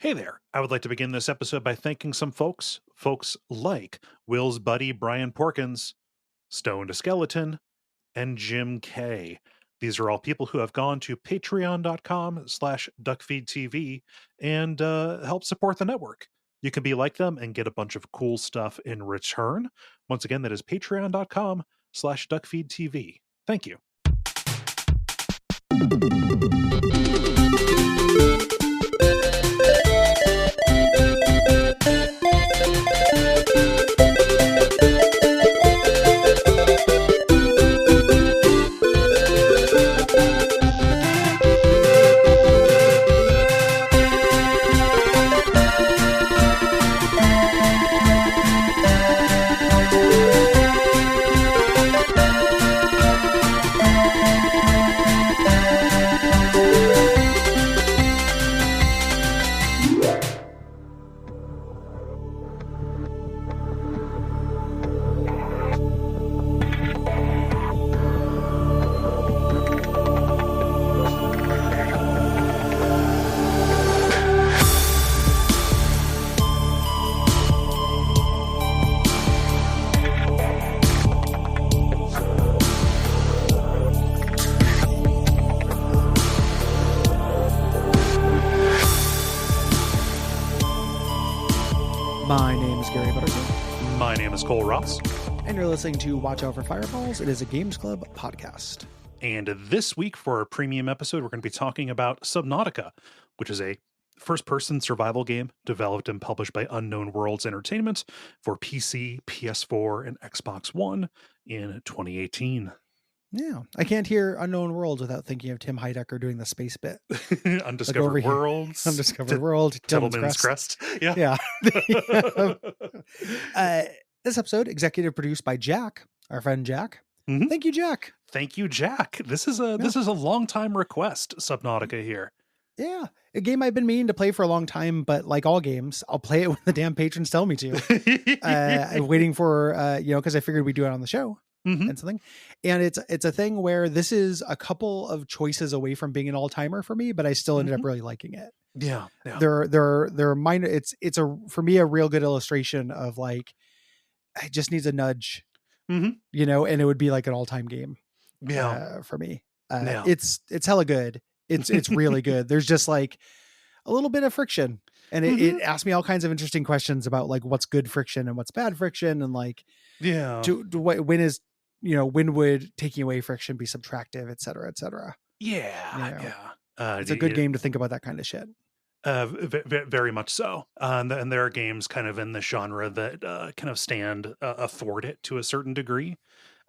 Hey there. I would like to begin this episode by thanking some folks like Will's buddy Brian Porkins, Stone to Skeleton, and Jim K. These are all people who have gone to patreon.com/duckfeed.tv and help support the network. You can be like them and get a bunch of cool stuff in return. Once again, that is patreon.com/duckfeed.tv. Thank you. My name is Gary Butterfield. My name is Cole Ross. And you're listening to Watch Out for Fireballs. It is a Games Club podcast. And this week for our premium episode, we're going to be talking about Subnautica, which is a first-person survival game developed and published by Unknown Worlds Entertainment for PC, PS4, and Xbox One in 2018. Yeah. I can't hear Unknown Worlds without thinking of Tim Heidecker doing the space bit. Undiscovered Worlds. Undiscovered World. Tillman's Crest. Yeah. This episode, executive produced by Jack, our friend Jack. Mm-hmm. Thank you, Jack. Thank you, Jack. This is a long time request, Subnautica here. Yeah. A game I've been meaning to play for a long time, but like all games, I'll play it when the damn patrons tell me to. I'm waiting for, because I figured we'd do it on the show. Mm-hmm. And something, and it's a thing where this is a couple of choices away from being an all-timer for me, but I still ended up really liking it. Yeah. They're minor. It's for me a real good illustration of like it just needs a nudge, and it would be like an all-time game. Yeah, for me, it's hella good. It's really good. There's just like a little bit of friction, and it asked me all kinds of interesting questions about like what's good friction and what's bad friction, and like when would taking away friction be subtractive, et cetera, et cetera. Yeah. It's a good game to think about that kind of shit. Very much so. And there are games kind of in the genre that kind of stand athwart it to a certain degree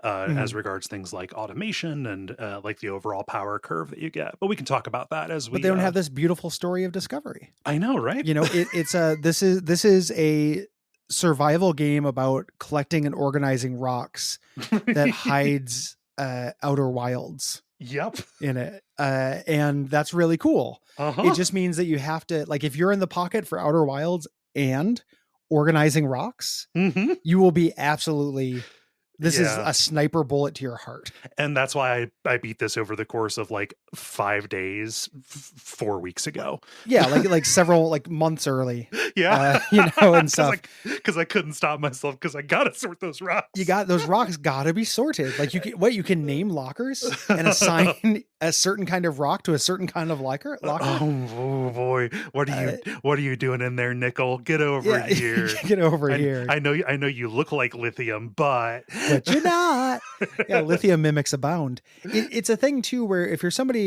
as regards things like automation and like the overall power curve that you get. But we can talk about that as we. But they don't have this beautiful story of discovery. I know, right? This is a survival game about collecting and organizing rocks that hides outer wilds in it, and that's really cool. It just means that you have to, like, if you're in the pocket for outer wilds and organizing rocks, you will be absolutely is a sniper bullet to your heart. And that's why I beat this over the course of like 5 days 4 weeks ago. Yeah, like several like months early. Yeah, and stuff. Because I couldn't stop myself because I gotta sort those rocks. Those rocks gotta be sorted. Like you can name lockers and assign a certain kind of rock to a certain kind of locker. Oh boy, what are you doing in there, Nickel? Get over here. Get over here. I know you look like lithium, but you're not. Yeah, lithium mimics abound. It's a thing too where if you're somebody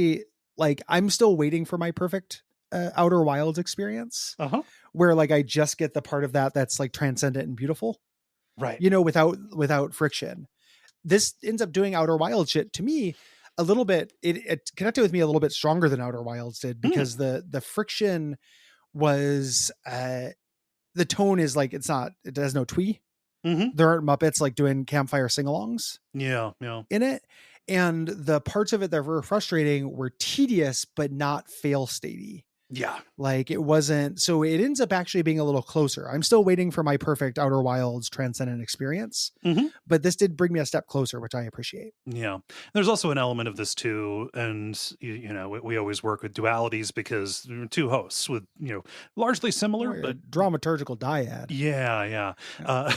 like I'm still waiting for my perfect Outer Wilds experience, where like I just get the part of that's like transcendent and beautiful, right? Without friction. This ends up doing Outer Wilds shit to me a little bit. It connected with me a little bit stronger than Outer Wilds did because the friction was the tone is like it has no twee. There aren't Muppets like doing campfire sing-alongs. Yeah. In it. And the parts of it that were frustrating were tedious, but not fail statey. Yeah. Like it wasn't, so it ends up actually being a little closer. I'm still waiting for my perfect Outer Wilds transcendent experience, Mm-hmm. but this did bring me a step closer, which I appreciate. Yeah. There's also an element of this too. And, we always work with dualities because there are two hosts with, largely Oh, similar, you're a but dramaturgical dyad. yeah, yeah. Yeah.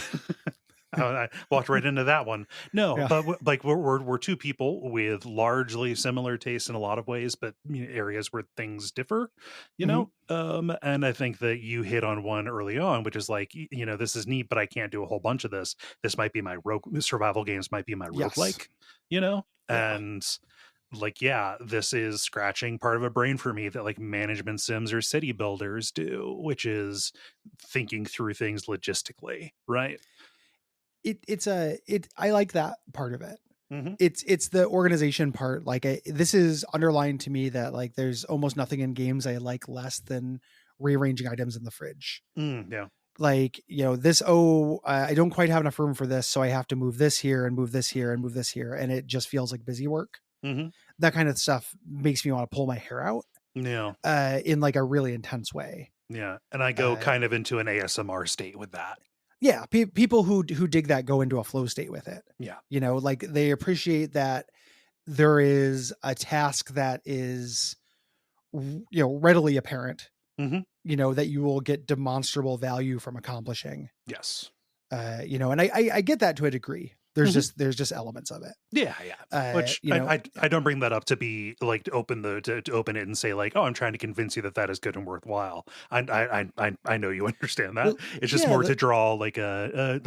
I walked right into that one. No, Yeah. but like we're two people with largely similar tastes in a lot of ways, but areas where things differ, Mm-hmm. And I think that you hit on one early on, which is like, this is neat, but I can't do a whole bunch of this. This might be my rogue survival games, might be my Yes. roguelike, Yeah. and like, yeah, this is scratching part of a brain for me that like management sims or city builders do, which is thinking through things logistically, right? I like that part of it. Mm-hmm. It's the organization part. Like this is underlined to me that like there's almost nothing in games I like less than rearranging items in the fridge. Yeah. Like, I don't quite have enough room for this, so I have to move this here and move this here and move this here, and it just feels like busy work. Mm-hmm. That kind of stuff makes me want to pull my hair out, Yeah. in like a really intense way. Yeah. And I go kind of into an ASMR state with that. Yeah, people who dig that go into a flow state with it. Yeah. Like they appreciate that there is a task that is readily apparent, Mm-hmm. that you will get demonstrable value from accomplishing. Yes. And I get that to a degree. Mm-hmm. There's just elements of it. Yeah, yeah. Which I don't bring that up to be like to open to open it and say like, oh, I'm trying to convince you that that is good and worthwhile. I know you understand that. Well, It's just yeah, more to draw like to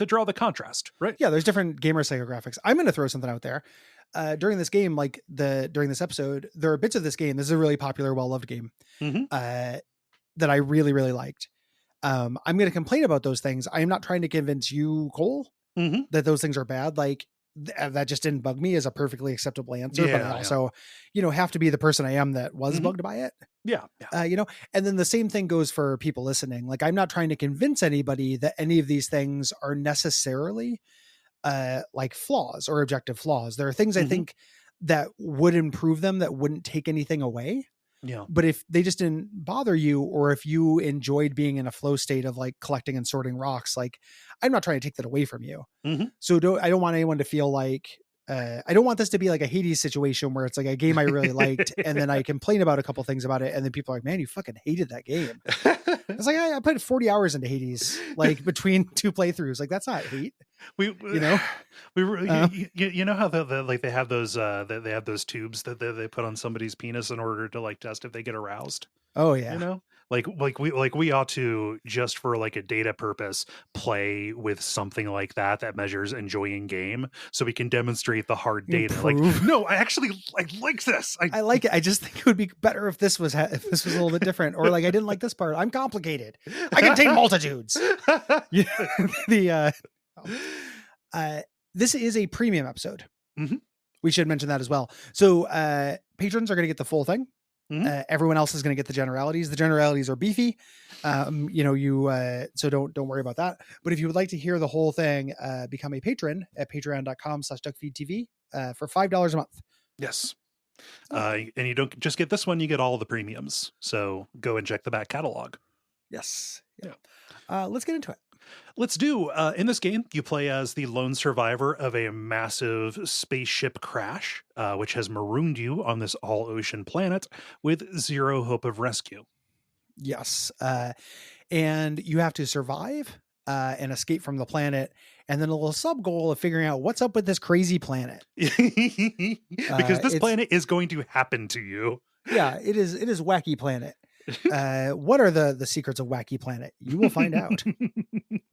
draw the contrast, right? yeah. There's different gamer psychographics. I'm going to throw something out there. During this game, during this episode, there are bits of this game. This is a really popular, well-loved game, Mm-hmm. that I really, really liked. I'm going to complain about those things. I am not trying to convince you, Cole, Mm-hmm. that those things are bad. Like that just didn't bug me as a perfectly acceptable answer. Yeah, but I also, have to be the person I am that was Mm-hmm. bugged by it. Yeah, yeah. And then the same thing goes for people listening. Like I'm not trying to convince anybody that any of these things are necessarily like flaws or objective flaws. There are things I Mm-hmm. think that would improve them, that wouldn't take anything away. Yeah. But if they just didn't bother you, or if you enjoyed being in a flow state of like collecting and sorting rocks, like I'm not trying to take that away from you. Mm-hmm. So I don't want anyone to feel like, I don't want this to be like a Hades situation where it's like a game I really liked and then I complain about a couple things about it and then people are like, man, you fucking hated that game. It's like, I put 40 hours into Hades, like between two playthroughs. Like that's not hate. We were how they have those they have those tubes that they put on somebody's penis in order to like test if they get aroused. Oh yeah. We ought to, just for like a data purpose, play with something like that measures enjoying game, so we can demonstrate the hard data. Improve. Like, no, I like this. I like it. I just think it would be better if this was a little bit different, or like I didn't like this part. I'm complicated. I contain multitudes. This is a premium episode. Mm-hmm. We should mention that as well. So patrons are going to get the full thing. Mm-hmm. Everyone else is going to get the generalities. The generalities are beefy. So don't worry about that. But if you would like to hear the whole thing, become a patron at patreon.com/Duckfeed.tv for $5 a month. Yes. And you don't just get this one, you get all the premiums. So go and check the back catalog. Yes. Yeah. Let's get into it. Let's do. In this game, you play as the lone survivor of a massive spaceship crash, which has marooned you on this all-ocean planet with zero hope of rescue. Yes. And you have to survive and escape from the planet, and then a little sub goal of figuring out what's up with this crazy planet. Because this planet is going to happen to you. Yeah, it is wacky planet. What are the secrets of Wacky Planet? You will find out.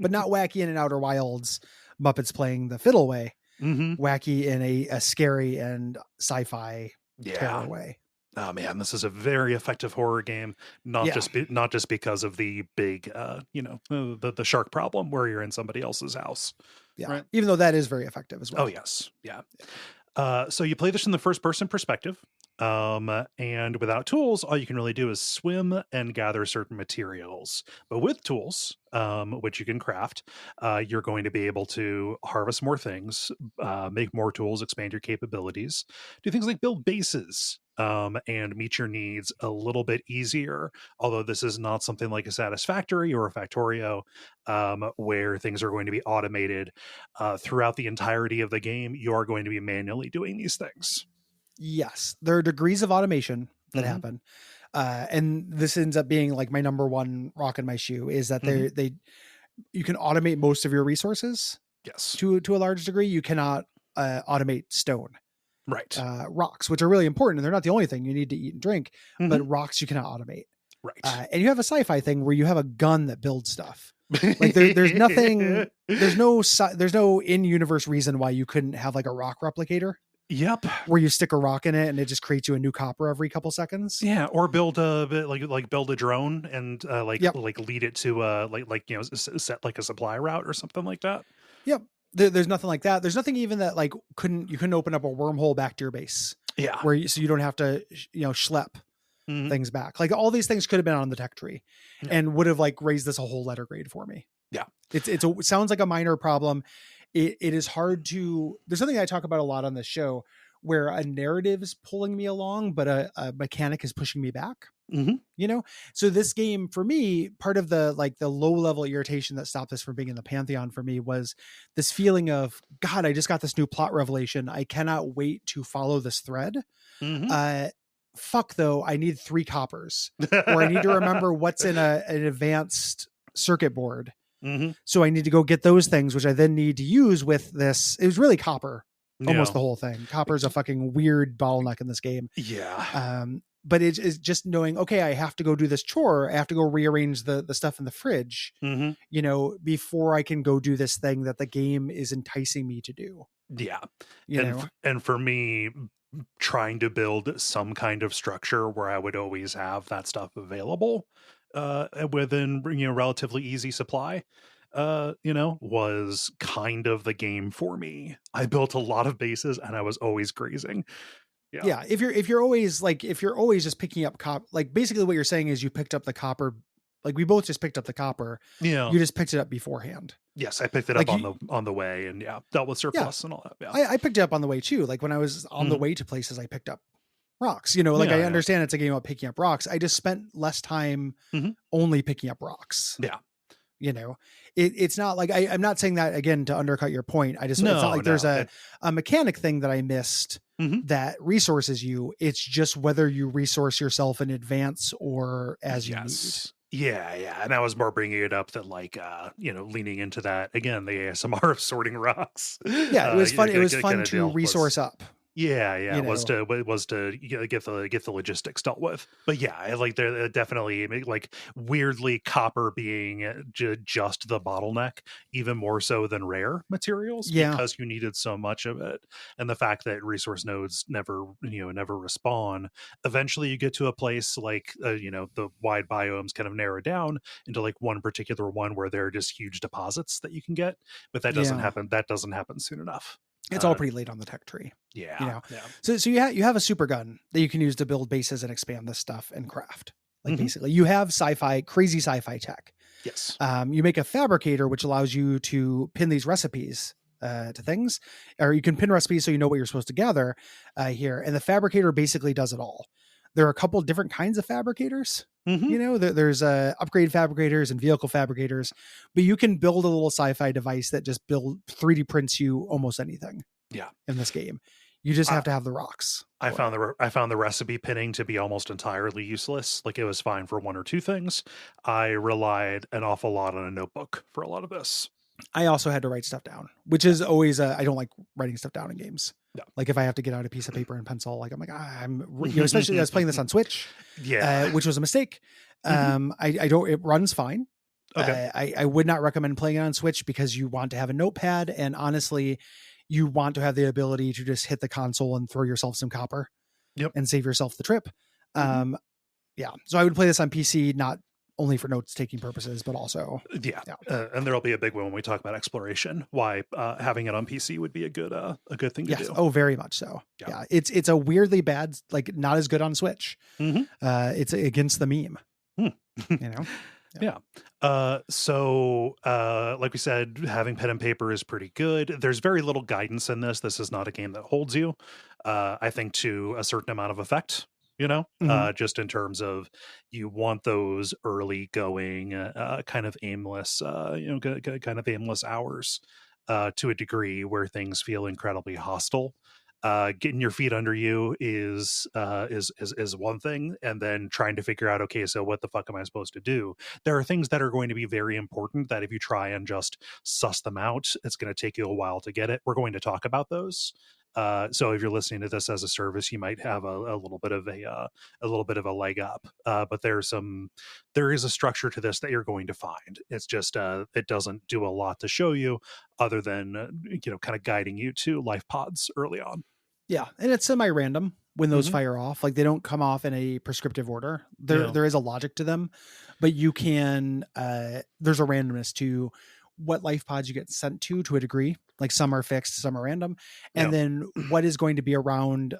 But not wacky in an Outer Wilds Muppets playing the fiddle way. Mm-hmm. Wacky in a scary and sci-fi terror way. Oh man, this is a very effective horror game. Not just because of the big, the shark problem where you're in somebody else's house. Yeah, right? Even though that is very effective as well. Oh yes, yeah. So you play this in the first person perspective. And without tools, all you can really do is swim and gather certain materials. But with tools, which you can craft, you're going to be able to harvest more things, make more tools, expand your capabilities, do things like build bases, and meet your needs a little bit easier. Although this is not something like a Satisfactory or a Factorio, where things are going to be automated throughout the entirety of the game. You are going to be manually doing these things. Yes, there are degrees of automation that happen. And this ends up being like my number one rock in my shoe is that you can automate most of your resources. Yes. To a large degree. You cannot automate stone. Right. Rocks, which are really important. And they're not the only thing you need to eat and drink, but rocks you cannot automate. Right. And you have a sci-fi thing where you have a gun that builds stuff. Like there's nothing, there's no in-universe reason why you couldn't have like a rock replicator. Yep. Where you stick a rock in it and it just creates you a new copper every couple seconds. Yeah. Or build build a drone and lead it to set like a supply route or something like that. Yep. There's nothing like that. There's nothing even that like you couldn't open up a wormhole back to your base. Yeah. So you don't have to, schlep things back. Like all these things could have been on the tech tree and would have like raised this a whole letter grade for me. Yeah. It sounds like a minor problem. It is hard to, there's something I talk about a lot on this show where a narrative is pulling me along, but a mechanic is pushing me back. So this game for me, part of the low level irritation that stopped this from being in the Pantheon for me was this feeling of, God, I just got this new plot revelation. I cannot wait to follow this thread. Fuck though. I need 3 coppers or I need to remember what's in an advanced circuit board. So I need to go get those things, which I then need to use with this. It was really copper, almost the whole thing. Copper is a fucking weird bottleneck in this game. Yeah. But it's just knowing, okay, I have to go do this chore. I have to go rearrange the stuff in the fridge, before I can go do this thing that the game is enticing me to do. Yeah. And for me, trying to build some kind of structure where I would always have that stuff available within relatively easy supply was kind of the game for me. I built a lot of bases and I was always grazing. Yeah. If you're always just picking up like basically what you're saying is you picked up the copper, like we both just picked up the copper. Yeah. You just picked it up beforehand. Yes. I picked it up on the way and dealt with surplus and all that. Yeah. I picked it up on the way too. Like when I was on the way to places, I picked up rocks, I understand it's a game about picking up rocks. I just spent less time only picking up rocks. Yeah. It's not like I'm not saying that again to undercut your point. It's not like there's a mechanic thing that I missed that resources you. It's just whether you resource yourself in advance or as you need. Yeah. And I was more bringing it up that leaning into that again, the ASMR of sorting rocks. Yeah. It was fun. It was fun to resource up. Yeah. It was to get the logistics dealt with. But yeah, they're definitely weirdly copper being just the bottleneck, even more so than rare materials, because you needed so much of it, and the fact that resource nodes never respawn. Eventually, you get to a place the wide biomes kind of narrow down into one particular one where there are just huge deposits that you can get, but that doesn't happen. That doesn't happen soon enough. It's all pretty late on the tech tree. Yeah. So you have a super gun that you can use to build bases and expand this stuff and craft. Basically you have crazy sci-fi tech. Yes. You make a fabricator, which allows you to pin these recipes to things, or you can pin recipes so you know what you're supposed to gather here. And the fabricator basically does it all. There are a couple different kinds of fabricators. There's upgrade fabricators and vehicle fabricators, but you can build a little sci-fi device that just 3D prints you almost anything. Yeah. In this game, you just have to have the rocks. I found the recipe pinning to be almost entirely useless. It was fine for 1 or 2 things. I relied an awful lot on a notebook for a lot of this. I also had to write stuff down, which is always I don't like writing stuff down in games. No. If I have to get out a piece of paper and pencil, especially I was playing this on Switch, which was a mistake. It runs fine. Okay. I would not recommend playing it on Switch because you want to have a notepad, and honestly, you want to have the ability to just hit the console and throw yourself some copper, and save yourself the trip. So I would play this on PC, not only for notes taking purposes, but also and there'll be a big one when we talk about exploration, why having it on PC would be a good thing to do. Oh, very much so. Yeah. It's a weirdly bad, not as good on Switch. It's against the meme. Yeah. Like we said, having pen and paper is pretty good. There's very little guidance in this. This is not a game that holds you, I think, to a certain amount of effect, Mhm. just in terms of you want those early going, kind of aimless, kind of aimless hours to a degree where things feel incredibly hostile. Getting your feet under you is one thing, and then trying to figure out, okay, so what the fuck am I supposed to do? There are things that are going to be very important that if you try and just suss them out, it's going to take you a while to get it. We're going to talk about those. So if you're listening to this as a service, you might have a little bit of a little bit of a leg up. But there is a structure to this that you're going to find. It's just it doesn't do a lot to show you other than kind of guiding you to life pods early on. Yeah, and it's semi-random when those Mhm. fire off. Like, they don't come off in a prescriptive order. There Yeah. there is a logic to them, but you can there's a randomness to what life pods you get sent to a degree. Like, some are fixed, some are random. Yeah. And then what is going to be around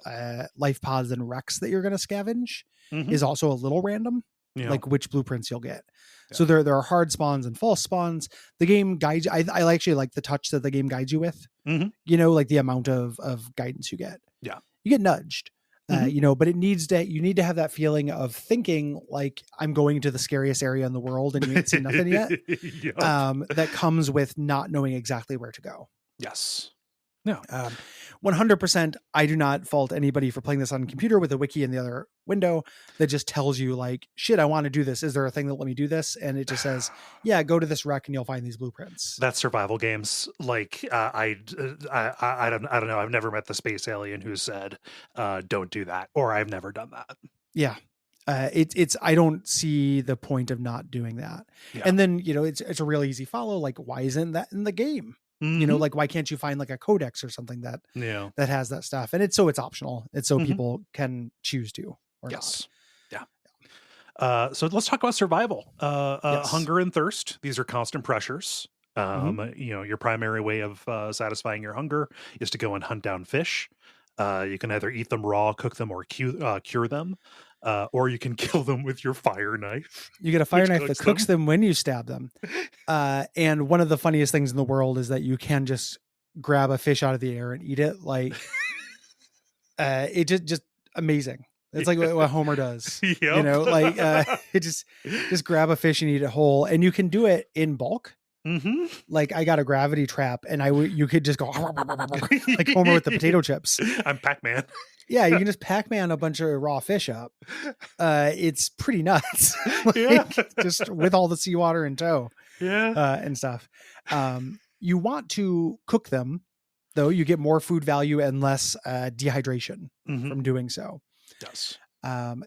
life pods and wrecks that you're going to scavenge Mhm. is also a little random, Yeah. like which blueprints you'll get. Yeah. So there are hard spawns and false spawns. The game guides you. I actually like the touch that the game guides you with. Mhm. Like the amount of guidance you get. Yeah. You get nudged. Mhm. But you need to have that feeling of thinking like, I'm going to the scariest area in the world and you ain't seen nothing yet. Yep. That comes with not knowing exactly where to go. Yes. No. 100%. I do not fault anybody for playing this on a computer with a wiki in the other window that just tells you like, shit, I want to do this. Is there a thing that let me do this? And it just says, yeah, go to this wreck and you'll find these blueprints. That's survival games. Like I don't know. I've never met the space alien who said, "Don't do that," or I've never done that. Yeah. It's I don't see the point of not doing that. Yeah. And then, it's a real easy follow. Like, why isn't that in the game? Mhm. Like, why can't you find like a codex or something that has that stuff? And it's optional. It's so people can choose to or Yes. not. Yeah. So let's talk about survival. Yes. Hunger and thirst. These are constant pressures. Mhm. Your primary way of satisfying your hunger is to go and hunt down fish. You can either eat them raw, cook them, or cure them, or you can kill them with your fire knife. You get a fire which knife that cooks them when you stab them. And one of the funniest things in the world is that you can just grab a fish out of the air and eat it. Like, it just amazing. It's like what Homer does. Yep. It just grab a fish and eat it whole. And you can do it in bulk. Mm-hmm. Like, I got a gravity trap and you could just go like Homer with the potato chips. I'm Pac-Man. Yeah, you can just Pac-Man a bunch of raw fish up. It's pretty nuts. Just with all the seawater in tow. Yeah. And stuff. You want to cook them, though. You get more food value and less dehydration from doing so. Yes.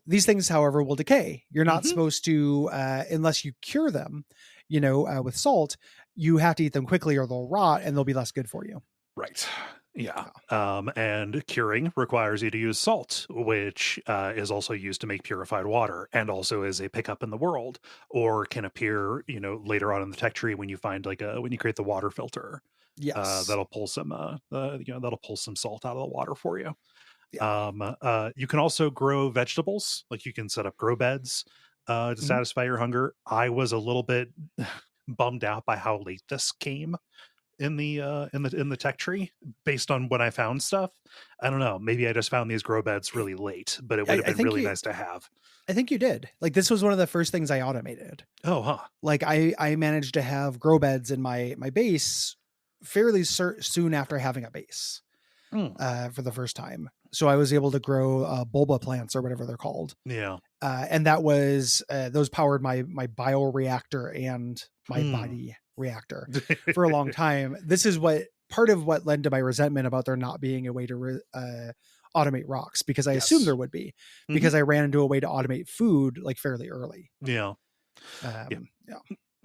These things, however, will decay. You're not supposed to, unless you cure them, with salt. You have to eat them quickly or they'll rot and they'll be less good for you. Right. Yeah. And curing requires you to use salt, which is also used to make purified water and also is a pickup in the world, or can appear, later on in the tech tree when you find when you create the water filter. Yes. That'll pull some that'll pull some salt out of the water for you. Yeah. You can also grow vegetables, like you can set up grow beds to satisfy your hunger. I was a little bit bummed out by how late this came in the tech tree based on when I found stuff. I don't know. Maybe I just found these grow beds really late, but it would have been really nice to have. I think you did. Like, this was one of the first things I automated. Oh, huh. Like, I managed to have grow beds in my base fairly soon after having a base for the first time. So I was able to grow bulba plants or whatever they're called. Yeah. And that was those powered my bioreactor and my body reactor for a long time. This is part of what led to my resentment about there not being a way to automate rocks, because I assumed there would be, because I ran into a way to automate food like fairly early. Yeah. Yeah.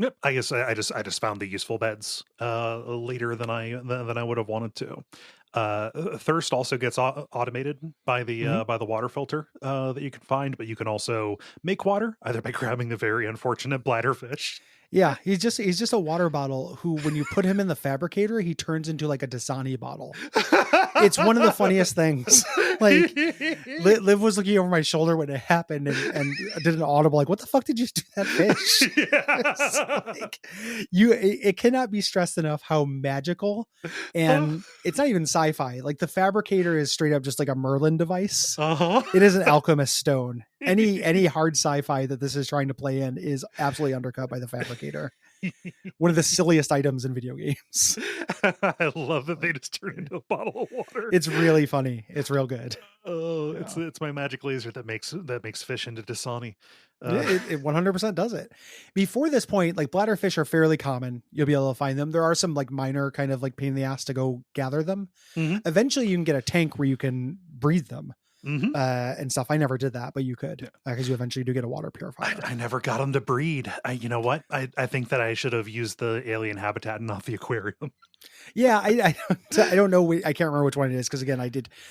Yep. I guess I just found the useful beds later than I would have wanted to. Thirst also gets automated by the water filter that you can find, but you can also make water either by grabbing the very unfortunate bladderfish. Yeah, he's just a water bottle who, when you put him in the fabricator, he turns into like a Dasani bottle. It's one of the funniest things. Like, Liv was looking over my shoulder when it happened and did an audible like, "What the fuck did you do to that fish?" Like, it cannot be stressed enough how magical, and it's not even sci-fi. Like, the fabricator is straight up just like a Merlin device. It is an alchemist stone. Any hard sci-fi that this is trying to play in is absolutely undercut by the fabricator. One of the silliest items in video games. I love that they just turn into a bottle of water. It's really funny. It's real good. Oh, yeah. It's my magic laser that makes fish into Dasani. It 100% does it. Before this point, like, bladderfish are fairly common. You'll be able to find them. There are some like minor kind of like pain in the ass to go gather them. Mm-hmm. Eventually you can get a tank where you can breathe them. Mm-hmm. And stuff. I never did that, but you could, because you eventually do get a water purifier. I never got them to breed. You know what? I think that I should have used the alien habitat and not the aquarium. Yeah, I don't know. I can't remember which one it is, because again,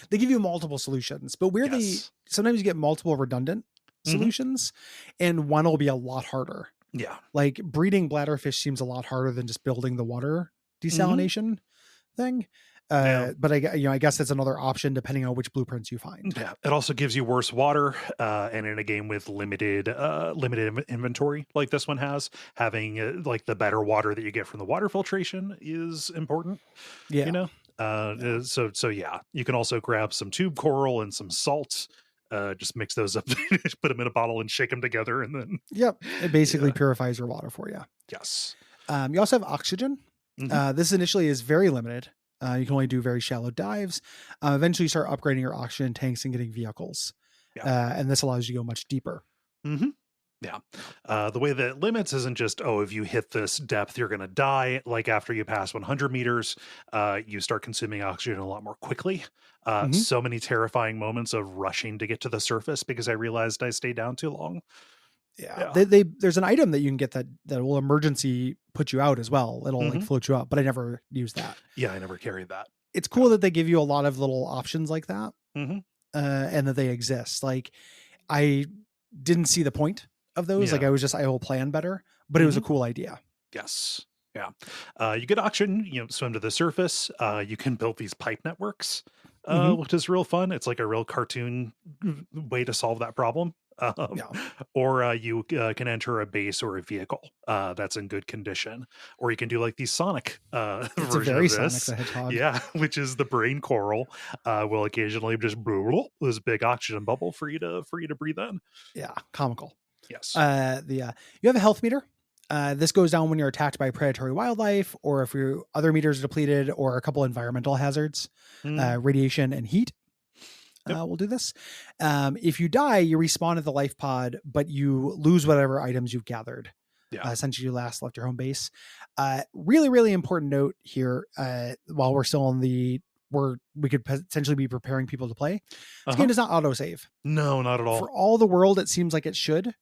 they give you multiple solutions, but weirdly, sometimes you get multiple redundant solutions, and one will be a lot harder. Yeah. Like, breeding bladderfish seems a lot harder than just building the water desalination thing. But I guess that's another option depending on which blueprints you find. Yeah, it also gives you worse water, and in a game with limited inventory like this one has, having like the better water that you get from the water filtration is important. Yeah, you know. So yeah, you can also grab some tube coral and some salt. Just mix those up, put them in a bottle, and shake them together, and then it basically purifies your water for you. Yes. You also have oxygen. This initially is very limited. You can only do very shallow dives. Eventually you start upgrading your oxygen tanks and getting vehicles. And this allows you to go much deeper. Yeah. The way that it limits isn't just, if you hit this depth, you're going to die. Like, after you pass 100 meters, you start consuming oxygen a lot more quickly. So many terrifying moments of rushing to get to the surface because I realized I stayed down too long. Yeah. There's an item that you can get that will emergency put you out as well. It'll like float you up, but I never used that. Yeah, I never carried that. It's cool that they give you a lot of little options like that, and that they exist. Like, I didn't see the point of those. Like, I will plan better, but it was a cool idea. Yes. Yeah. You get oxygen, swim to the surface. You can build these pipe networks, which is real fun. It's like a real cartoon way to solve that problem. Or you can enter a base or a vehicle that's in good condition, or you can do like the Sonic it's version a very of this. Sonic the Hedgehog. Yeah, which is the brain coral will occasionally just this big oxygen bubble for you to breathe in. Yeah, comical. Yes. You have a health meter. This goes down when you're attacked by predatory wildlife, or if your other meters are depleted, or a couple environmental hazards, radiation and heat. We'll do this. If you die, you respawn at the life pod, but you lose whatever items you've gathered. Since you last left your home base. Really, really important note here. While we're still where we could potentially be preparing people to play. This game does not autosave. No, not at all. For all the world, it seems like it should.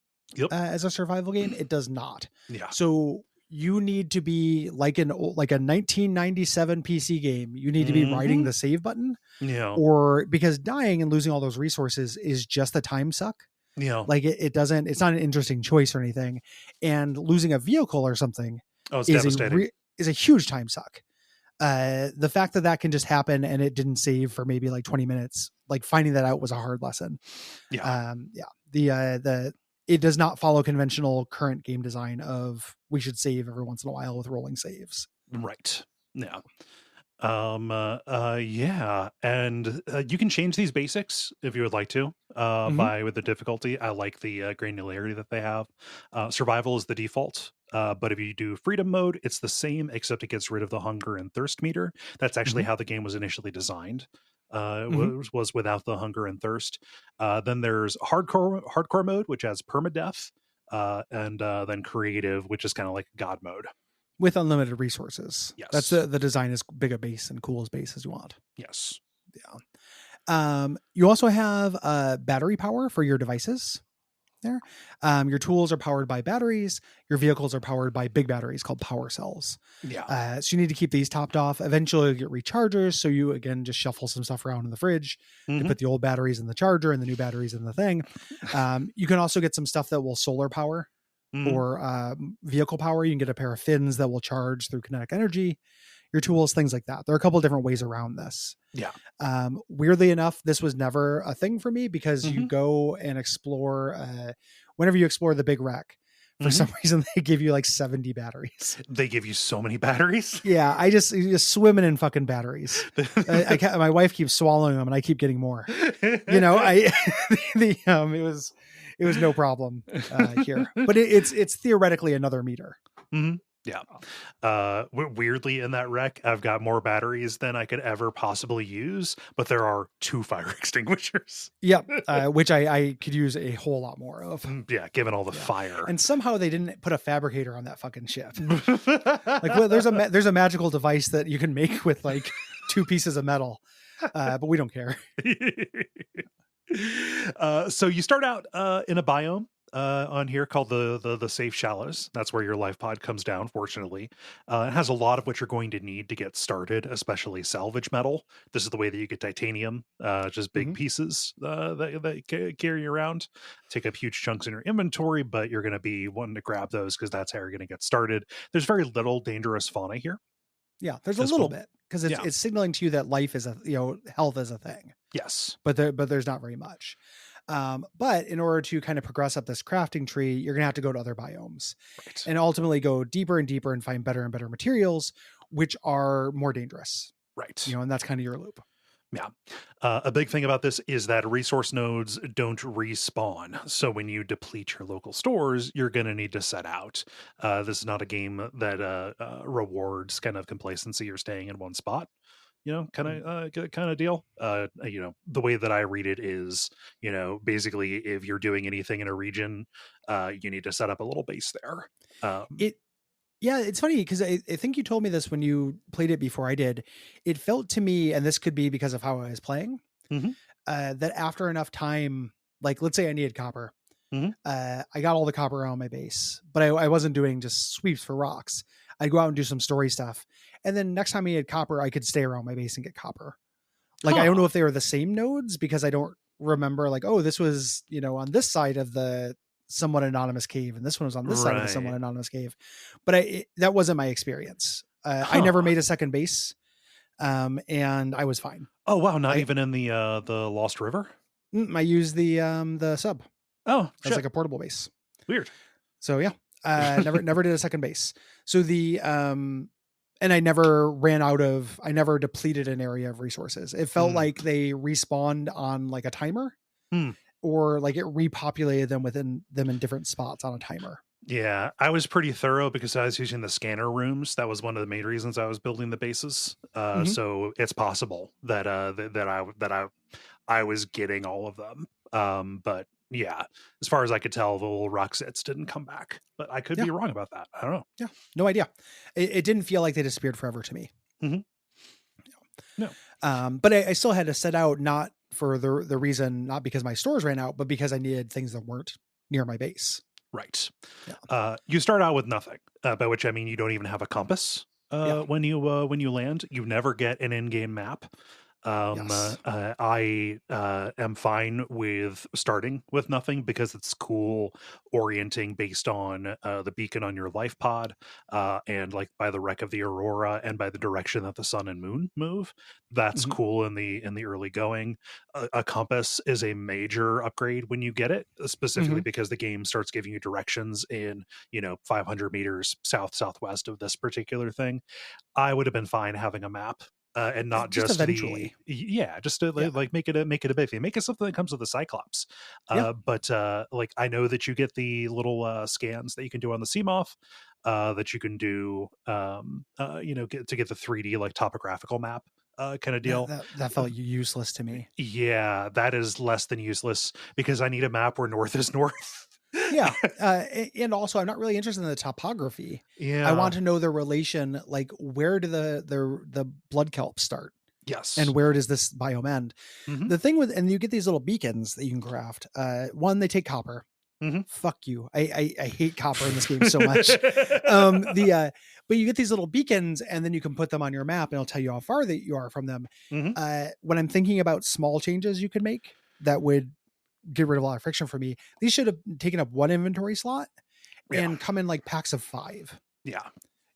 As a survival game, it does not. Yeah. So you need to be like a 1997 PC game. You need to be riding the save button. Yeah. Or because dying and losing all those resources is just a time suck. Yeah. Like, it's not an interesting choice or anything. And losing a vehicle or something is devastating. Is a huge time suck. The fact that can just happen and it didn't save for maybe like 20 minutes, like, finding that out was a hard lesson. It does not follow conventional current game design of we should save every once in a while with rolling saves. Right. Yeah. And you can change these basics if you would like to, with the difficulty. I like the granularity that they have. Survival is the default. But if you do freedom mode, it's the same, except it gets rid of the hunger and thirst meter. That's actually how the game was initially designed. Was without the hunger and thirst. Then there's hardcore mode, which has permadeath, and then creative, which is kind of like God mode with unlimited resources. Yes, that's the design, as big a base and cool as base as you want. Yes. Yeah. You also have battery power for your devices. There. Your tools are powered by batteries. Your vehicles are powered by big batteries called power cells. Yeah. So you need to keep these topped off. Eventually you'll get rechargers. So you, again, just shuffle some stuff around in the fridge. You put the old batteries in the charger and the new batteries in the thing. You can also get some stuff that will solar power or vehicle power. You can get a pair of fins that will charge through kinetic energy, your tools, things like that. There are a couple of different ways around this. Yeah. Weirdly enough, this was never a thing for me because you go and explore, whenever you explore the big wreck, for some reason they give you like 70 batteries. They give you so many you're just swimming in fucking batteries. My wife keeps swallowing them and I keep getting more. It was no problem here, but it's theoretically another meter. Yeah. Weirdly, in that wreck, I've got more batteries than I could ever possibly use, but there are 2 fire extinguishers. Yep. Which I could use a whole lot more of. Yeah, given all the fire. And somehow they didn't put a fabricator on that fucking ship. There's a magical device that you can make with like 2 pieces of metal, but we don't care. So you start out in a biome on here called the safe shallows. That's where your life pod comes down. Fortunately, it has a lot of what you're going to need to get started, especially salvage metal. This is the way that you get titanium, just big pieces that carry around, take up huge chunks in your inventory, but you're going to be wanting to grab those because that's how you're going to get started. There's very little dangerous fauna here. Yeah, there's a little bit because it's signaling to you that life is health is a thing. Yes, but there's not very much. But in order to kind of progress up this crafting tree, you're going to have to go to other biomes and ultimately go deeper and deeper and find better and better materials, which are more dangerous. Right. And that's kind of your loop. Yeah. A big thing about this is that resource nodes don't respawn. So when you deplete your local stores, you're going to need to set out. This is not a game that rewards kind of complacency or staying in one spot. Kind of deal. The way that I read it is, basically if you're doing anything in a region, you need to set up a little base there. It's funny because I think you told me this when you played it before I did. It felt to me, and this could be because of how I was playing, that after enough time, like let's say I needed copper, I got all the copper around my base, but I wasn't doing just sweeps for rocks. I'd go out and do some story stuff. And then next time I had copper, I could stay around my base and get copper. Like, I don't know if they were the same nodes because I don't remember like, oh, this was, on this side of the somewhat anonymous cave. And this one was on this side of the somewhat anonymous cave. But that wasn't my experience. I never made a second base. And I was fine. Oh, wow. Not even in the Lost River? I used the sub. Oh, it's like a portable base. Weird. So yeah. Never did a second base. So and I never depleted an area of resources. It felt like they respawned on like a timer or like it repopulated them in different spots on a timer. Yeah, I was pretty thorough because I was using the scanner rooms. That was one of the main reasons I was building the bases. So it's possible that I was getting all of them. But yeah, as far as I could tell, the little rock sets didn't come back, but I could be wrong about that. I don't know. Yeah, no idea. It didn't feel like they disappeared forever to me. No. But I still had to set out, not for the reason, not because my stores ran out, but because I needed things that weren't near my base. Right. Yeah. You start out with nothing, by which I mean you don't even have a compass when you land. You never get an in-game map. I am fine with starting with nothing because it's cool orienting based on the beacon on your life pod and like by the wreck of the Aurora and by the direction that the sun and moon move. That's cool in the early going. A compass is a major upgrade when you get it, specifically because the game starts giving you directions in 500 meters southwest of this particular thing. I would have been fine having a map. And not just eventually. Just to like make it a big thing. Make it something that comes with the Cyclops. But like I know that you get the little scans that you can do on the CMOF, that you can do, get the 3D like topographical map kind of deal. That felt useless to me. Yeah, that is less than useless because I need a map where north is north. Yeah. And also I'm not really interested in the topography. Yeah. I want to know the relation, like where do the blood kelp start? Yes. And where does this biome end? The thing and you get these little beacons that you can craft. One, they take copper. Fuck you. I hate copper in this game so much. But you get these little beacons and then you can put them on your map and it'll tell you how far that you are from them. When I'm thinking about small changes you could make that would get rid of a lot of friction for me, these should have taken up one inventory slot and come in like packs of 5. Yeah.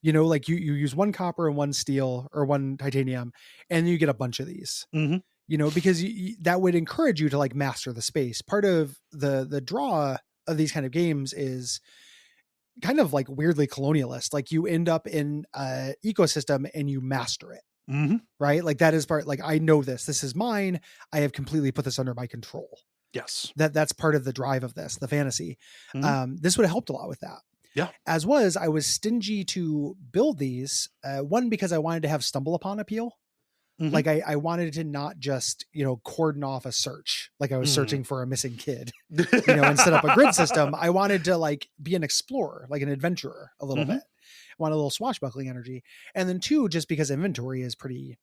You know, like you use 1 copper and 1 steel or 1 titanium, and you get a bunch of these. You know, because that would encourage you to like master the space. Part of the draw of these kind of games is kind of like weirdly colonialist. Like you end up in a ecosystem and you master it. Right? Like that is part, like, I know this is mine. I have completely put this under my control. Yes. That's part of the drive of this, the fantasy. This would have helped a lot with that. Yeah. As I was stingy to build these. One, because I wanted to have stumble upon appeal. Like I wanted to not just, you know, cordon off a search. Like I was searching for a missing kid, you know, and set up a grid system. I wanted to like be an explorer, like an adventurer a little bit. I want a little swashbuckling energy. And then 2, just because inventory is pretty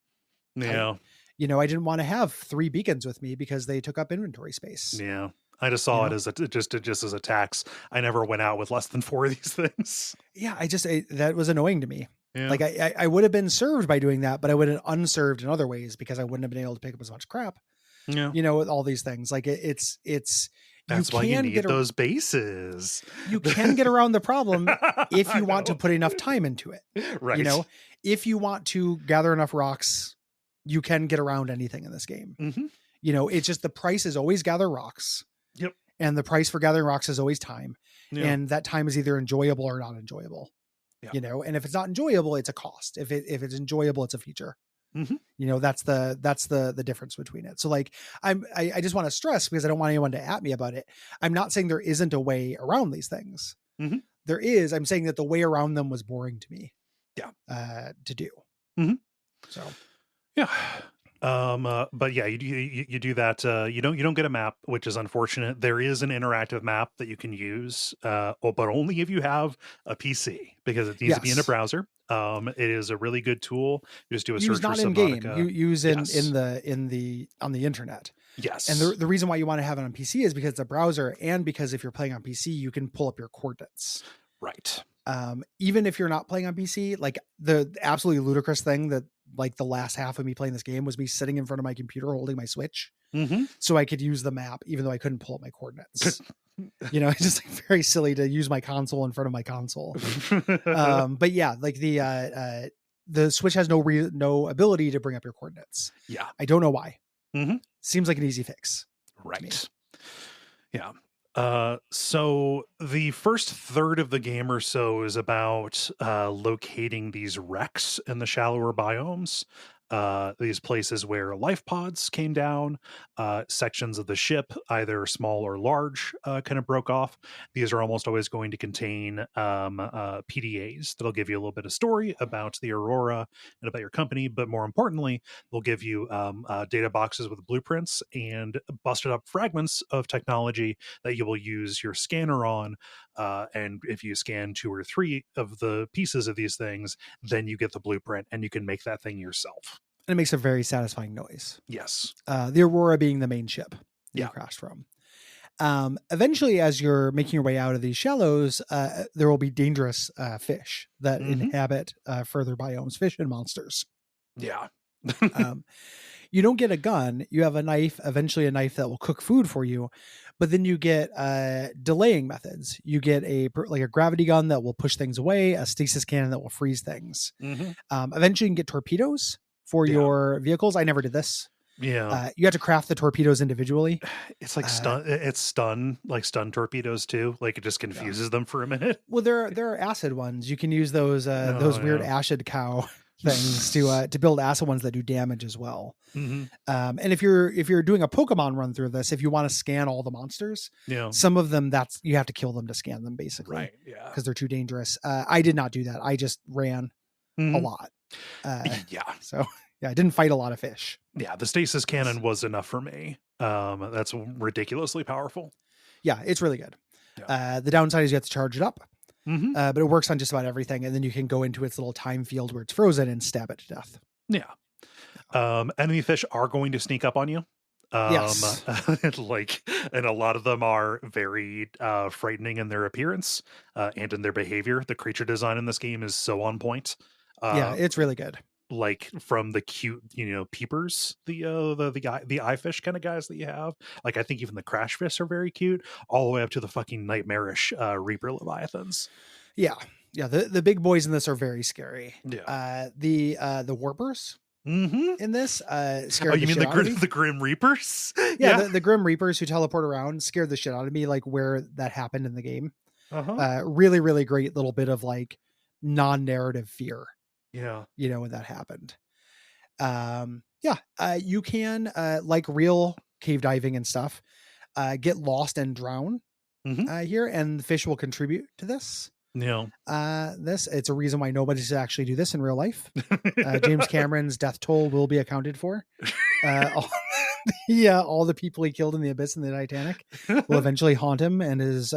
tight. You know, I didn't want to have 3 beacons with me because they took up inventory space. Yeah. I just saw it as just as a tax. I never went out with less than 4 of these things. Yeah. That was annoying to me. Yeah. Like I would have been served by doing that, but I would have unserved in other ways because I wouldn't have been able to pick up as much crap. Yeah. You know, with all these things, like it's, that's why you need those bases. You can get around the problem if you want to put enough time into it. Right. You know, if you want to gather enough rocks, you can get around anything in this game. You know, it's just the price is always gather rocks. Yep. And the price for gathering rocks is always time. Yeah. And that time is either enjoyable or not enjoyable. Yeah. You know, and if it's not enjoyable, it's a cost. If it's enjoyable, it's a feature. You know, that's the difference between it. So like, I just want to stress, because I don't want anyone to at me about it. I'm not saying there isn't a way around these things. There is. I'm saying that the way around them was boring to me. Yeah. To do. So. Yeah. But yeah, you do that. You don't get a map, which is unfortunate. There is an interactive map that you can use, but only if you have a PC, because it needs to be in a browser. It is a really good tool. You just do a search not for in Subnautica. game. You use on the internet. Yes. And the reason why you want to have it on PC is because it's a browser, and because if you're playing on PC, you can pull up your coordinates. Right. Even if you're not playing on PC, like the absolutely ludicrous thing that like the last half of me playing this game was me sitting in front of my computer holding my Switch, so I could use the map even though I couldn't pull up my coordinates. You know, it's just like very silly to use my console in front of my console. But yeah, like the Switch has no ability to bring up your coordinates. Yeah, I don't know why. Seems like an easy fix. Right. Yeah. So the first third of the game or so is about locating these wrecks in the shallower biomes. These places where life pods came down, sections of the ship, either small or large, kind of broke off. These are almost always going to contain PDAs that'll give you a little bit of story about the Aurora and about your company, but more importantly, they'll give you data boxes with blueprints and busted up fragments of technology that you will use your scanner on. And if you scan 2 or 3 of the pieces of these things, then you get the blueprint and you can make that thing yourself. And it makes a very satisfying noise. Yes. The Aurora being the main ship you crashed from. Eventually, as you're making your way out of these shallows, there will be dangerous fish that inhabit further biomes, fish and monsters. Yeah. You don't get a gun. You have a knife, eventually a knife that will cook food for you. But then you get delaying methods. You get a gravity gun that will push things away, a stasis cannon that will freeze things. Eventually you can get torpedoes for your vehicles. I never did this. Yeah. You have to craft the torpedoes individually. It's like stun torpedoes too. Like it just confuses them for a minute. Well, there are acid ones. You can use those weird acid cow things to build acid ones that do damage as well. And if you're doing a Pokemon run through this, if you want to scan all the monsters, some of them you have to kill them to scan them, basically. Right. Yeah. Because they're too dangerous. I did not do that. I just ran a lot. So I didn't fight a lot of fish. Yeah, the stasis cannon was enough for me. That's ridiculously powerful. Yeah, it's really good. The downside is you have to charge it up. But it works on just about everything, and then you can go into its little time field where it's frozen and stab it to death. Yeah. Enemy fish are going to sneak up on you. Yes. And a lot of them are very frightening in their appearance and in their behavior. The creature design in this game is so on point. It's really good. like from the cute, peepers, the eye fish kind of guys that you have. Like I think even the crash fish are very cute, all the way up to the fucking nightmarish Reaper Leviathans. Yeah. Yeah. The big boys in this are very scary. Yeah. The warpers in this scared you the mean shit out of me. the Grim Reapers? Yeah. The Grim Reapers who teleport around scared the shit out of me, like where that happened in the game. Really, really great little bit of like non-narrative fear. Yeah. When that happened. You can like real cave diving and stuff, get lost and drown here, and the fish will contribute to this. Yeah. It's a reason why nobody should actually do this in real life. James Cameron's death toll will be accounted for. All the people he killed in the abyss and the Titanic will eventually haunt him and his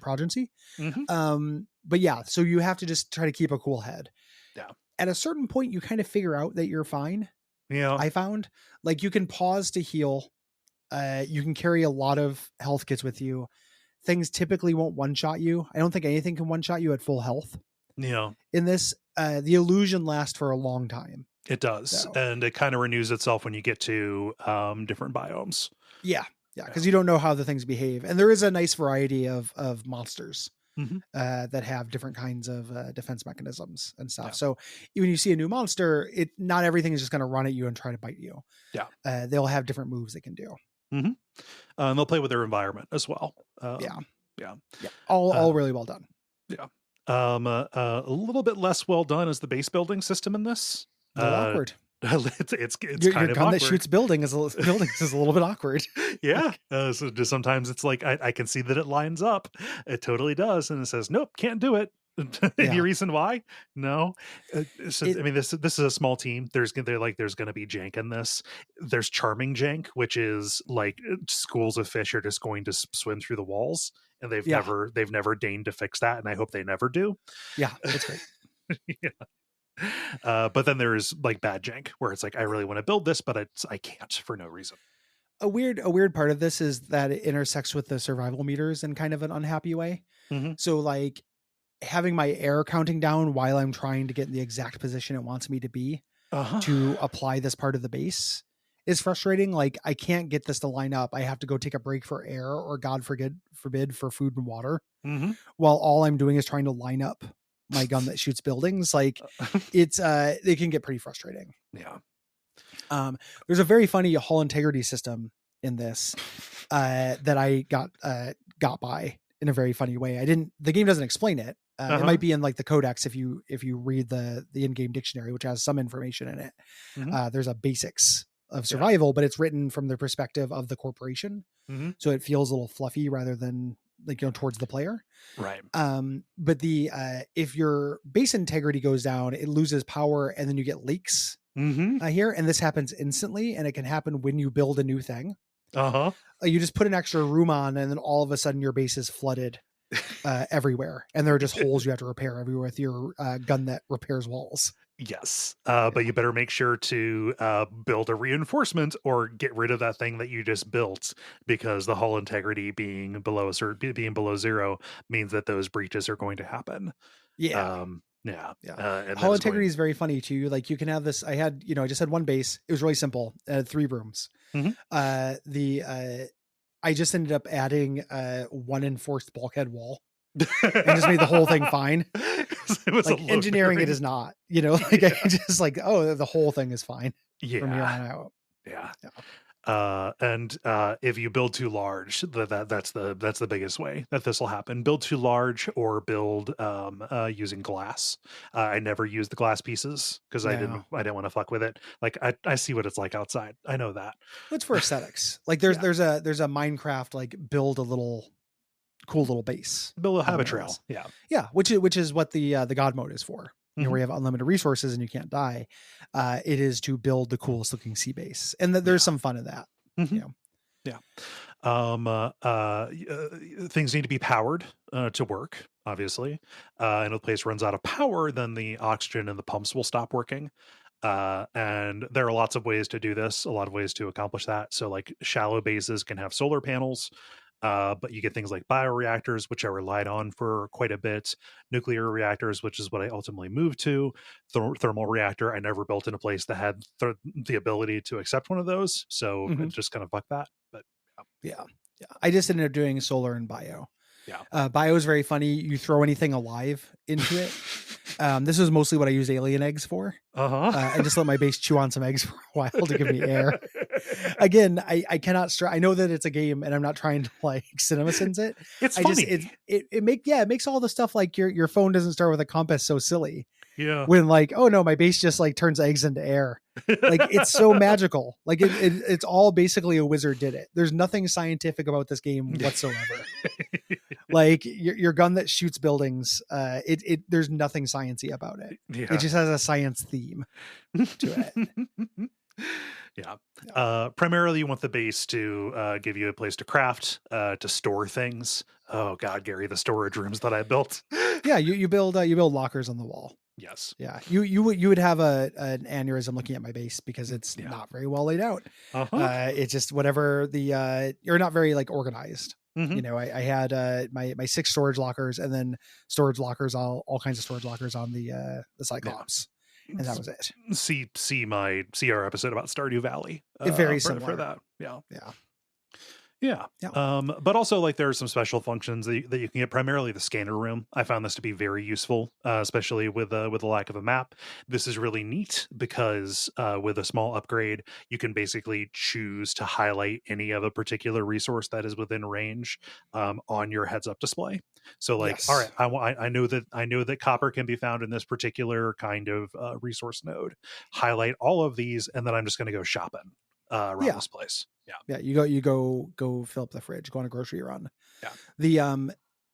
progeny. But yeah, so you have to just try to keep a cool head. Yeah. At a certain point, you kind of figure out that you're fine. Yeah. I found like you can pause to heal. You can carry a lot of health kits with you. Things typically won't one-shot you. I don't think anything can one-shot you at full health. Yeah. In this, the illusion lasts for a long time. It does. And it kind of renews itself when you get to different biomes. Yeah. Yeah. Because you don't know how the things behave. And there is a nice variety of monsters that have different kinds of defense mechanisms and stuff. Yeah. So even you see a new monster, not everything is just going to run at you and try to bite you. Yeah. They'll have different moves they can do. And they'll play with their environment as well. Yeah. All really well done. Yeah. A little bit less well done is the base building system in this. Awkward. It's your kind of gun awkward. That shoots buildings is a little bit awkward. Yeah. So just sometimes it's like I can see that it lines up. It totally does, and it says nope, can't do it. Any reason why? No. This is a small team. There's going to be jank in this. There's charming jank, which is like schools of fish are just going to swim through the walls, and they've never deigned to fix that, and I hope they never do. Yeah, that's great. Yeah. But then there's like bad jank where it's like I really want to build this, but I can't for no reason. A weird part of this is that it intersects with the survival meters in kind of an unhappy way. So like having my air counting down while I'm trying to get in the exact position it wants me to be to apply this part of the base is frustrating. Like I can't get this to line up. I have to go take a break for air or God forbid for food and water while all I'm doing is trying to line up my gun that shoots buildings. Like they can get pretty frustrating. Yeah. There's a very funny hull integrity system in this that I got by in a very funny way. The game doesn't explain it. It might be in like the codex if you read the in-game dictionary, which has some information in it. There's a basics of survival, but it's written from the perspective of the corporation, so it feels a little fluffy rather than like towards the player. Right. But if your base integrity goes down, it loses power, and then you get leaks here, and this happens instantly, and it can happen when you build a new thing. You just put an extra room on, and then all of a sudden your base is flooded everywhere, and there are just holes you have to repair everywhere with your gun that repairs walls. Yes. But you better make sure to build a reinforcement or get rid of that thing that you just built, because the hull integrity being below zero means that those breaches are going to happen. Hull integrity is very funny too. Like you can have this. I just had one base. It was really simple. 3 rooms. I just ended up adding one enforced bulkhead wall and just made the whole thing fine. It was like engineering. It is not, I just like, the whole thing is fine from here on out. And if you build too large, that's the biggest way that this will happen. Build too large or build using glass. I never used the glass pieces because I didn't want to fuck with it. Like I see what it's like outside. I know that. It's for aesthetics. Like there's a Minecraft like build a little cool little base. Build a habit trail. Yeah. Which is what the God mode is for. Where you have unlimited resources and you can't die. It is to build the coolest looking sea base, and there's some fun in that. Things need to be powered to work, obviously. And if the place runs out of power, then the oxygen and the pumps will stop working. And there are lots of ways to do this, a lot of ways to accomplish that. So like shallow bases can have solar panels. But you get things like bioreactors, which I relied on for quite a bit, nuclear reactors, which is what I ultimately moved to, thermal reactor. I never built in a place that had the ability to accept one of those, so it just kind of fucked that. But yeah, I just ended up doing solar and bio. Yeah. Bio is very funny. You throw anything alive into it. This is mostly what I use alien eggs for. And just let my base chew on some eggs for a while to give me air. Again, I cannot I know that it's a game and I'm not trying to like CinemaSins it. It's funny. It makes all the stuff like your phone doesn't start with a compass so silly. Yeah. When like, oh no, my base just like turns eggs into air. Like it's so magical. Like it's all basically a wizard did it. There's nothing scientific about this game whatsoever. Like your gun that shoots buildings, there's nothing sciencey about it. Yeah. It just has a science theme to it. Yeah. Primarily you want the base to give you a place to craft, to store things. Oh god, Gary, the storage rooms that I built. Yeah, you build lockers on the wall. Yes. Yeah. You would have an aneurysm looking at my base because it's not very well laid out. It's just whatever you're not very like organized. You know, I had my 6 storage lockers and then storage lockers, all kinds of storage lockers on the Cyclops. And that was it. See our episode about Stardew Valley. Very similar for that. Yeah. Yeah. But also like there are some special functions that you can get, primarily the scanner room. I found this to be very useful, especially with the lack of a map. This is really neat because with a small upgrade, you can basically choose to highlight any of a particular resource that is within range on your heads up display. So like, all right, I know that copper can be found in this particular kind of resource node. Highlight all of these, and then I'm just going to go shopping around this place. Yeah. You go fill up the fridge, go on a grocery run. Yeah.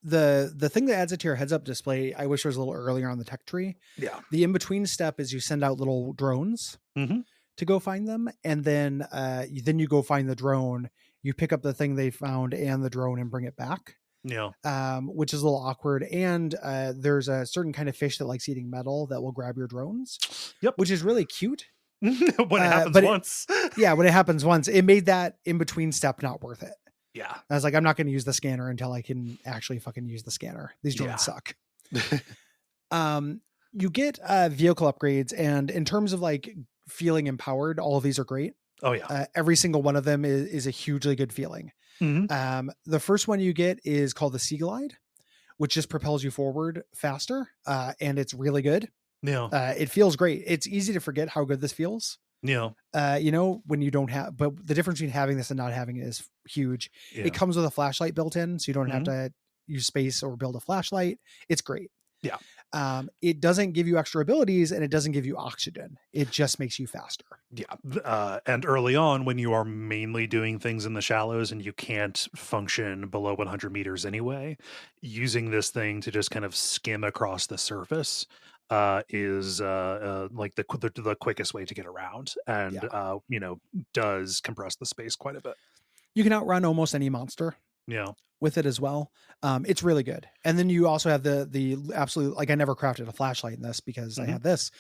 The thing that adds it to your heads up display, I wish was a little earlier on the tech tree. Yeah. The in-between step is you send out little drones to go find them. And then you go find the drone, you pick up the thing they found and the drone and bring it back. Yeah. Which is a little awkward. And there's a certain kind of fish that likes eating metal that will grab your drones. Yep. Which is really cute. When it happens once. When it happens once, it made that in between step not worth it. Yeah. I was like, I'm not going to use the scanner until I can actually fucking use the scanner. These drones suck. You get vehicle upgrades, and in terms of like feeling empowered, all of these are great. Oh yeah. Every single one of them is a hugely good feeling. The first one you get is called the Sea Glide, which just propels you forward faster. And it's really good. Yeah. It feels great. It's easy to forget how good this feels. Yeah. You know, when you don't have, but the difference between having this and not having it is huge. Yeah. It comes with a flashlight built in, so you don't have to use space or build a flashlight. It's great. Yeah. It doesn't give you extra abilities and it doesn't give you oxygen. It just makes you faster. Yeah. And early on, when you are mainly doing things in the shallows and you can't function below 100 meters anyway, using this thing to just kind of skim across the surface is like the quickest way to get around, and does compress the space quite a bit. You can outrun almost any monster with it as well. It's really good. And then you also have the absolute, like, I never crafted a flashlight in this because I had this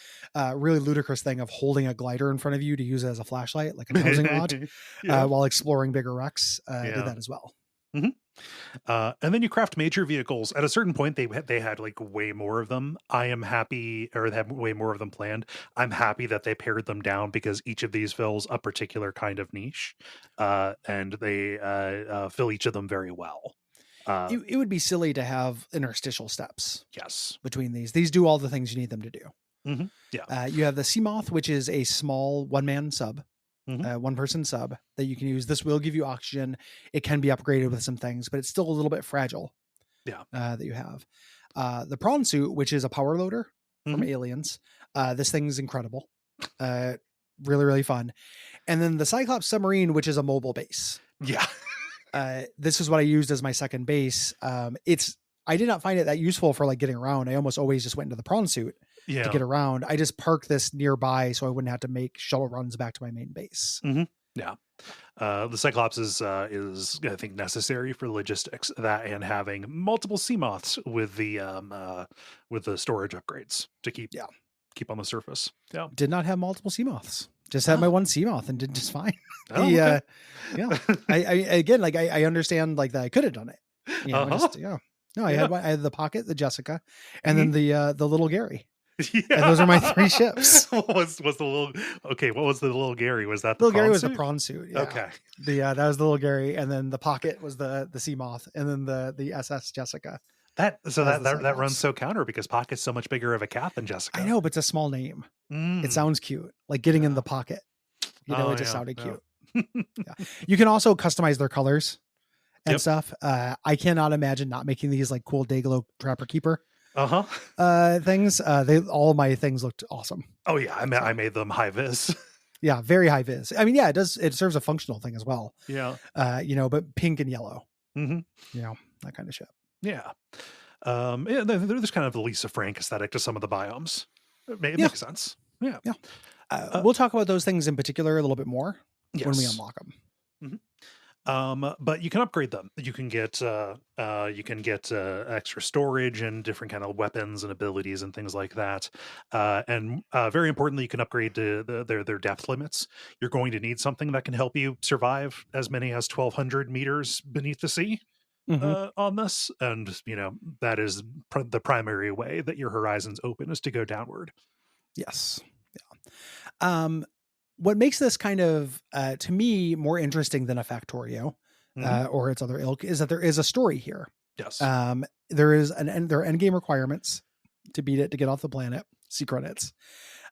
really ludicrous thing of holding a glider in front of you to use it as a flashlight, like a housing rod, while exploring bigger wrecks. Did that as well. And then you craft major vehicles. At a certain point, they had like way more of them. I am happy, or they have way more of them planned. I'm happy that they pared them down because each of these fills a particular kind of niche, and they fill each of them very well. It would be silly to have interstitial steps. Yes, between these do all the things you need them to do. Yeah, you have the Sea Moth, which is a small one-man sub. One person sub that you can use. This will give you oxygen. It can be upgraded with some things, but it's still a little bit fragile. That you have the prawn suit, which is a power loader from Aliens. This thing's incredible. Really, really fun. And then the Cyclops submarine, which is a mobile base. Yeah. This is what I used as my second base. I did not find it that useful for like getting around. I almost always just went into the prawn suit to get around. I just parked this nearby so I wouldn't have to make shuttle runs back to my main base. Yeah. The Cyclops is I think necessary for logistics, that and having multiple sea moths with the storage upgrades to keep on the surface. Yeah. Did not have multiple sea moths. Just had my one seamoth and did just fine. Oh, okay. Yeah. I again, like I understand like that I could have done it. You know, just No, I had the Pocket, the Jessica, and then the little Gary. Yeah. And those are my 3 ships. What was the little? Okay, what was the little Gary? Was that the little prawn Gary was suit? the prawn suit? Yeah. Okay. That was the little Gary, and then the Pocket was the Seamoth, and then the SS Jessica. That runs so counter because Pocket's so much bigger of a cat than Jessica. I know, but it's a small name. It sounds cute, like getting in the pocket. You know, it just sounded cute. Yeah. You can also customize their colors and stuff. I cannot imagine not making these like cool Dayglow Trapper Keeper things. All my things looked awesome. Oh yeah, I made them high vis. Yeah, very high vis. I mean, yeah, it serves a functional thing as well. Yeah. You know, but pink and yellow. You know, that kind of shit. Yeah. There's kind of the Lisa Frank aesthetic to some of the biomes. It makes sense. Yeah. Yeah. We'll talk about those things in particular a little bit more when we unlock them. But you can upgrade them. You can get extra storage and different kind of weapons and abilities and things like that. And very importantly, you can upgrade their depth limits. You're going to need something that can help you survive as many as 1,200 meters beneath the sea. On this, and you know that is the primary way that your horizons open is to go downward. Yes. Yeah. What makes this kind of to me more interesting than a Factorio or its other ilk is that there is a story here. Yes. There are end game requirements to beat it, to get off the planet, see credits,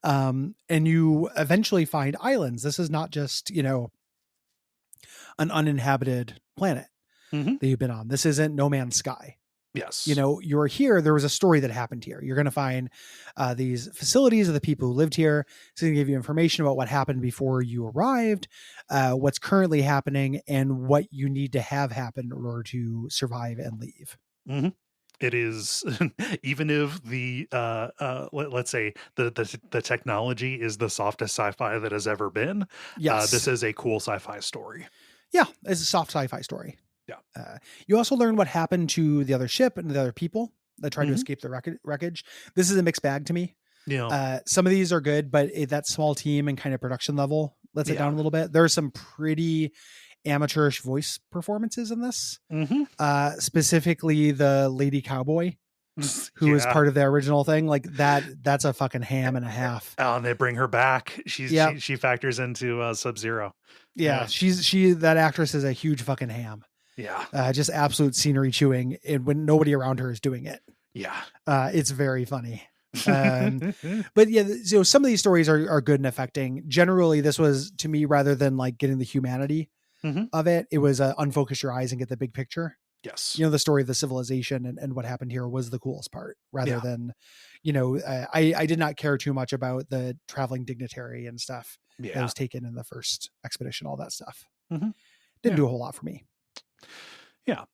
and you eventually find islands. This is not just, you know, an uninhabited planet that you've been on. This isn't No Man's Sky. Yes. You know, you're here. There was a story that happened here. You're going to find these facilities of the people who lived here. It's going to give you information about what happened before you arrived, what's currently happening, and what you need to have happen in order to survive and leave. It is, even if the let's say the technology is the softest sci-fi that has ever been. Yes. This is a cool sci-fi story. Yeah, it's a soft sci-fi story. Yeah. You also learn what happened to the other ship and the other people that tried to escape the wreckage. This is a mixed bag to me. Yeah. Some of these are good, but that small team and kind of production level lets it down a little bit. There are some pretty amateurish voice performances in this. Specifically the lady cowboy who was part of the original thing. Like that's a fucking ham and a half. Oh, and they bring her back. She factors into Sub-Zero. Yeah. That actress is a huge fucking ham. Yeah. Just absolute scenery chewing, and when nobody around her is doing it. Yeah. It's very funny. But yeah, so some of these stories are good and affecting. Generally, this was, to me, rather than like getting the humanity of it, it was unfocus your eyes and get the big picture. Yes. You know, the story of the civilization and what happened here was the coolest part, rather than, you know, I did not care too much about the traveling dignitary and stuff that was taken in the first expedition, all that stuff. Didn't do a whole lot for me. Yeah.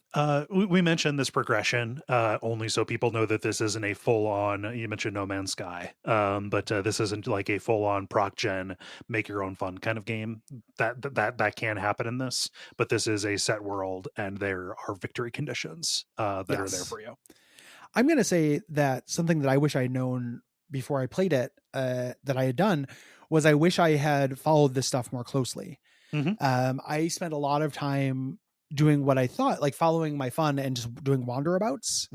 We mentioned this progression only so people know that this isn't a full-on, you mentioned No Man's Sky, but this isn't like a full-on proc gen, make your own fun kind of game. That can happen in this, but this is a set world and there are victory conditions that are there for you. I'm going to say that something that I wish I had known before I played it, that I had done, was I wish I had followed this stuff more closely. I spent a lot of time doing what I thought, like following my fun and just doing wanderabouts,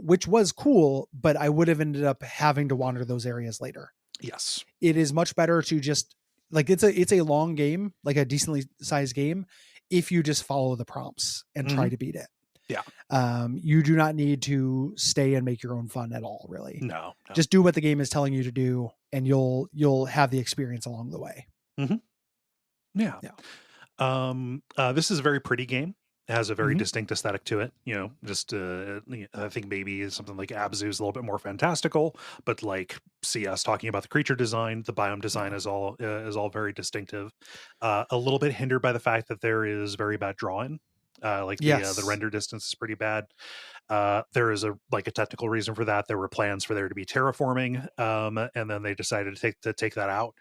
which was cool, but I would have ended up having to wander those areas later. Yes. It is much better to just like, it's a long game, like a decently sized game, if you just follow the prompts and try to beat it. Yeah. You do not need to stay and make your own fun at all, really. No. Just do what the game is telling you to do, and you'll have the experience along the way. Yeah. This is a very pretty game. It has a very distinct aesthetic to it. You know, just I think maybe something like Abzu is a little bit more fantastical, but like CS talking about the creature design, the biome design is all very distinctive. A little bit hindered by the fact that there is very bad drawing. The render distance is pretty bad. There is a technical reason for that. There were plans for there to be terraforming, and then they decided to take that out.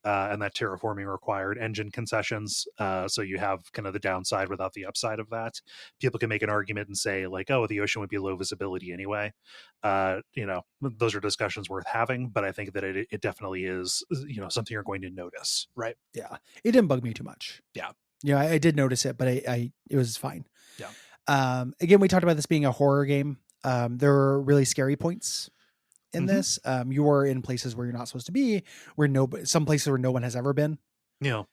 And that terraforming required engine concessions. So you have kind of the downside without the upside of that. People can make an argument and say like, oh, the ocean would be low visibility anyway. Those are discussions worth having, but I think that it definitely is, something you're going to notice. Right. Yeah. It didn't bug me too much. Yeah. Yeah. I did notice it, but it was fine. Yeah. Again, we talked about this being a horror game. There were really scary points in this. You were in places where you're not supposed to be, some places where no one has ever been. Yeah.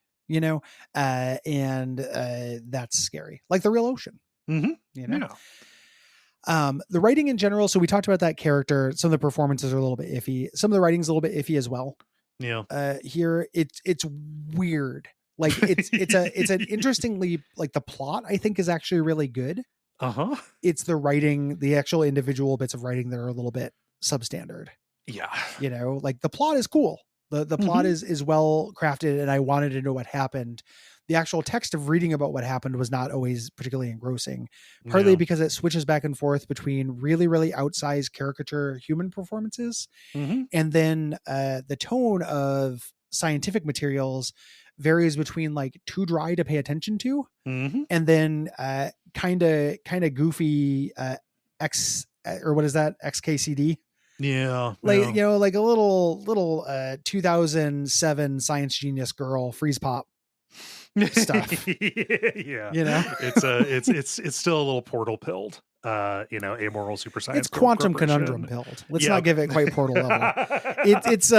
And that's scary. Like the real ocean. Yeah. The writing in general. So we talked about that character. Some of the performances are a little bit iffy. Some of the writing's a little bit iffy as well. Yeah. Here it's weird. Like it's an interestingly, like the plot I think is actually really good. It's the writing, the actual individual bits of writing that are a little bit substandard. Yeah. Like the plot is cool. The plot is well crafted, and I wanted to know what happened. The actual text of reading about what happened was not always particularly engrossing, partly because it switches back and forth between really, really outsized caricature human performances. And then the tone of scientific materials varies between like too dry to pay attention to, and then kind of goofy or what is that, XKCD? Yeah. Like, like a little 2007 Science Genius girl freeze pop stuff. Yeah. It's still a little portal pilled. Amoral super science. It's quantum conundrum pilled. Let's not give it quite portal level. It's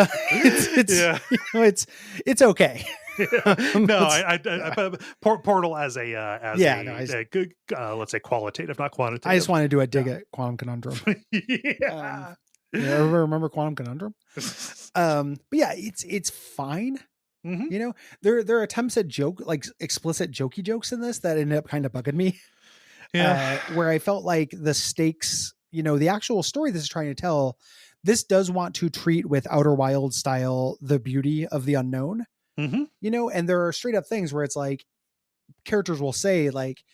okay. Portal as a good, let's say qualitative, not quantitative. I just want to do a dig at quantum conundrum. Yeah. Remember quantum conundrum? But yeah, it's fine. There are attempts at explicit jokey jokes in this that ended up kind of bugging me. Where I felt like the stakes, the actual story this is trying to tell, this does want to treat with Outer Wilds style the beauty of the unknown. And there are straight up things where it's like characters will say like,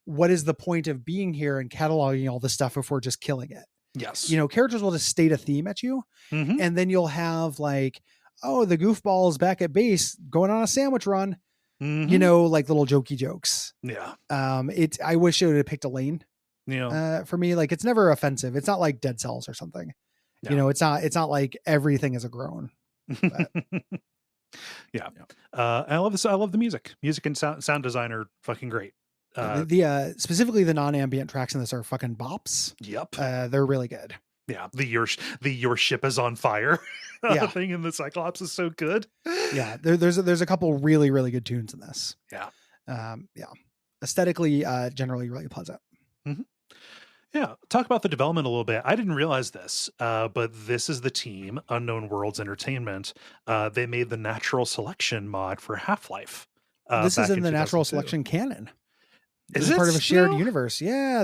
what is the point of being here and cataloging all this stuff if we're just killing it? Yes. Characters will just state a theme at you, and then you'll have like, oh, the goofballs back at base going on a sandwich run, like little jokey jokes. Yeah. I wish it would have picked a lane. Yeah. For me, like it's never offensive. It's not like Dead Cells or something. Yeah. It's not like everything is a groan. But, yeah. I love this. I love the music and sound design are fucking great. Specifically the non-ambient tracks in this are fucking bops. Yep. They're really good. Yeah. The your ship is on fire thing in the Cyclops is so good. Yeah. There's a couple really, really good tunes in this. Yeah. Aesthetically, generally really pleasant. Yeah. Talk about the development a little bit. I didn't realize this, but this is the team, Unknown Worlds Entertainment. They made the natural selection mod for Half-Life. This is in the natural selection canon. Is it part of a shared universe? Yeah.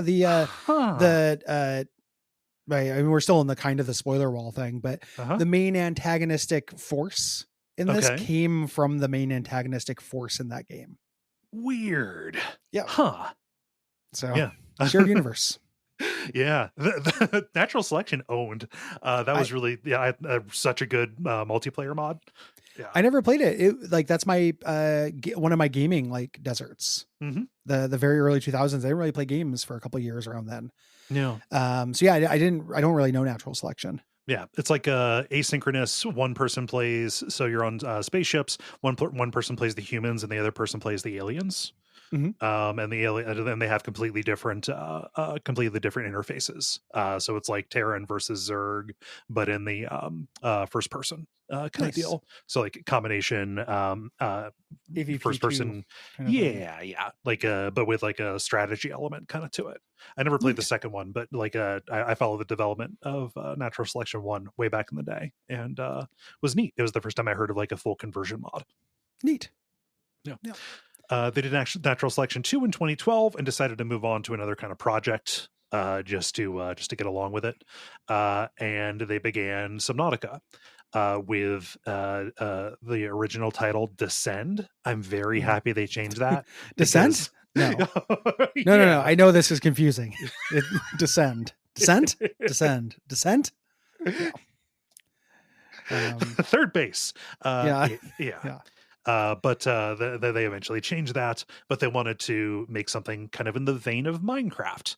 Right. I mean, we're still in the kind of the spoiler wall thing, but the main antagonistic force in this came from the main antagonistic force in that game. Weird. Yeah. Huh. So shared universe. Yeah. The natural selection owned. That was really such a good multiplayer mod. Yeah. I never played it. That's my one of my gaming like deserts. The very early 2000s. I didn't really play games for a couple of years around then. No. So yeah, I don't really know natural selection. Yeah, it's like asynchronous. One person plays, so you're on spaceships. One person plays the humans, and the other person plays the aliens. And then they have completely different interfaces. So it's like Terran versus Zerg, but in the first person kind of deal. So like combination first person. Yeah. Like but with like a strategy element kind of to it. I never played the second one, but like I follow the development of Natural Selection 1 way back in the day, and was neat. It was the first time I heard of like a full conversion mod. Neat. Yeah. They did Natural Selection 2 in 2012 and decided to move on to another kind of project just to get along with it. And they began Subnautica with the original title Descend. I'm very happy they changed that. Descent? No. Yeah. No. I know this is confusing. Descent. Yeah. Third base. Yeah. Yeah. But they eventually changed that, but they wanted to make something kind of in the vein of Minecraft,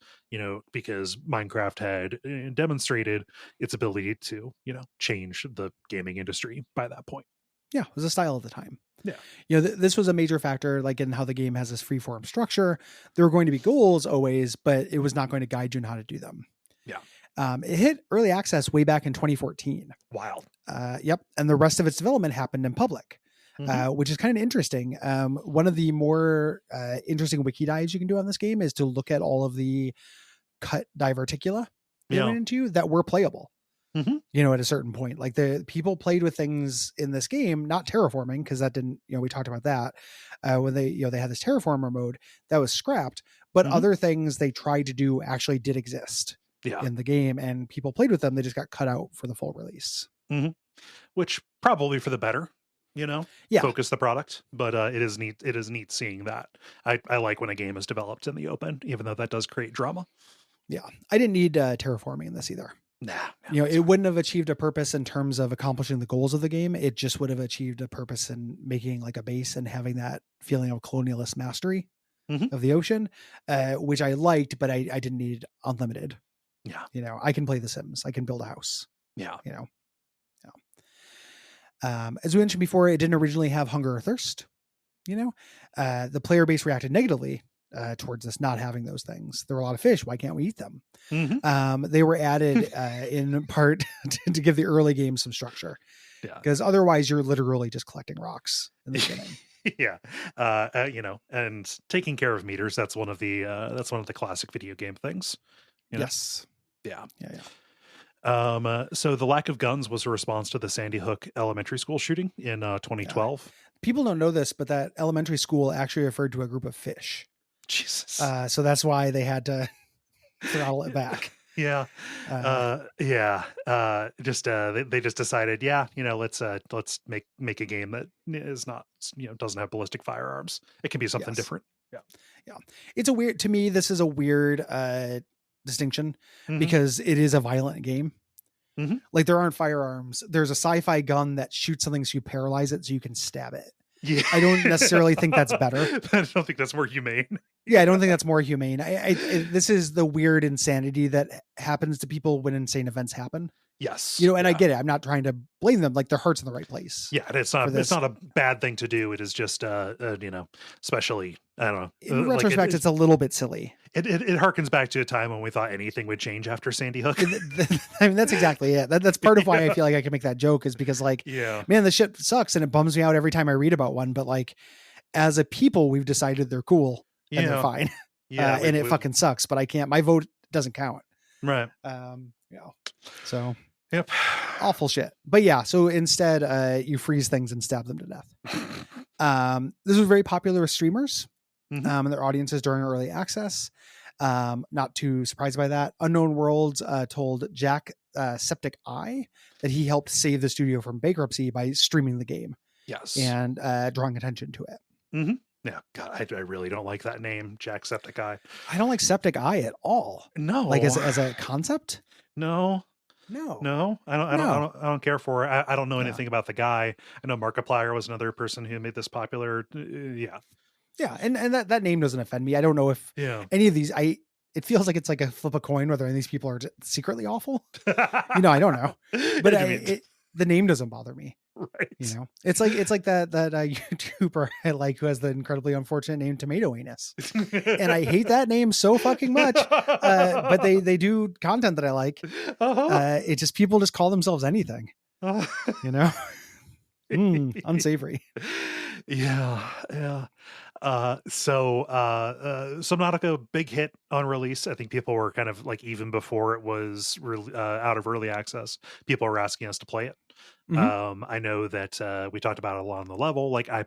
because Minecraft had demonstrated its ability to, change the gaming industry by that point. Yeah, it was a style at the time. Yeah. This was a major factor, like in how the game has this freeform structure. There were going to be goals always, but it was not going to guide you on how to do them. Yeah. It hit early access way back in 2014. Wild. Yep. And the rest of its development happened in public, which is kind of interesting. One of the more interesting wiki dives you can do on this game is to look at all of the cut diverticula they went into that were playable. At a certain point, like the people played with things in this game, not terraforming, because that didn't, we talked about that when they had this terraformer mode that was scrapped, but other things they tried to do actually did exist in the game, and people played with them. They just got cut out for the full release, which probably for the better, focus the product. But it is neat. It is neat seeing that. I like when a game is developed in the open, even though that does create drama. Yeah, I didn't need terraforming in this either. It wouldn't have achieved a purpose in terms of accomplishing the goals of the game. It just would have achieved a purpose in making like a base and having that feeling of colonialist mastery of the ocean, which I liked, but I didn't need unlimited. Yeah. I can play The Sims. I can build a house. Yeah. As we mentioned before, it didn't originally have hunger or thirst. The player base reacted negatively towards us not having those things. There were a lot of fish. Why can't we eat them? They were added in part to give the early game some structure. Yeah. Because otherwise you're literally just collecting rocks in the beginning. Yeah. And taking care of meters, that's one of the classic video game things. Yes. Yeah. Yeah. So the lack of guns was a response to the Sandy Hook elementary school shooting in 2012. Yeah. People don't know this, but that elementary school actually referred to a group of fish. Jesus. So that's why they had to throttle it back. Yeah. They just decided, let's make a game that is not, doesn't have ballistic firearms. It can be something different. Yeah. It's to me, this is a weird distinction because it is a violent game. Like there aren't firearms. There's a sci-fi gun that shoots something so you paralyze it so you can stab it. Yeah. I don't necessarily think that's better. I don't think that's more humane. Yeah, I don't think that's more humane. This is the weird insanity that happens to people when insane events happen. Yes. And I get it. I'm not trying to blame them. Like their heart's in the right place. Yeah, and it's not a bad thing to do. It is just especially, I don't know. In retrospect, it's a little bit silly. It harkens back to a time when we thought anything would change after Sandy Hook. I mean, that's exactly it. That's part of why I feel like I can make that joke is because man, the shit sucks and it bums me out every time I read about one. But like, as a people, we've decided they're cool and they're fine. Yeah. And it fucking sucks, but I can't, my vote doesn't count. Right. So yep. Awful shit. But yeah, so instead you freeze things and stab them to death. This was very popular with streamers and their audiences during early access. Not too surprised by that. Unknown Worlds told Jack Septic Eye that he helped save the studio from bankruptcy by streaming the game. Yes. And drawing attention to it. Yeah. God, I really don't like that name, Jack Septic Eye. I don't like Septic Eye at all. No. Like as a concept? No. I don't care for it. I don't know anything about the guy. I know Markiplier was another person who made this popular. Yeah. And that name doesn't offend me. I don't know if any of these, it feels like it's like a flip a coin whether any of these people are secretly awful. I don't know, but the name doesn't bother me. Right. It's like that YouTuber I like who has the incredibly unfortunate name Tomato Anus. And I hate that name so fucking much. But they do content that I like. It just, people just call themselves anything, unsavory. Yeah. So Subnautica, big hit on release. I think people were kind of like, even before it was out of early access, people were asking us to play it. I know that we talked about it along the level. Like I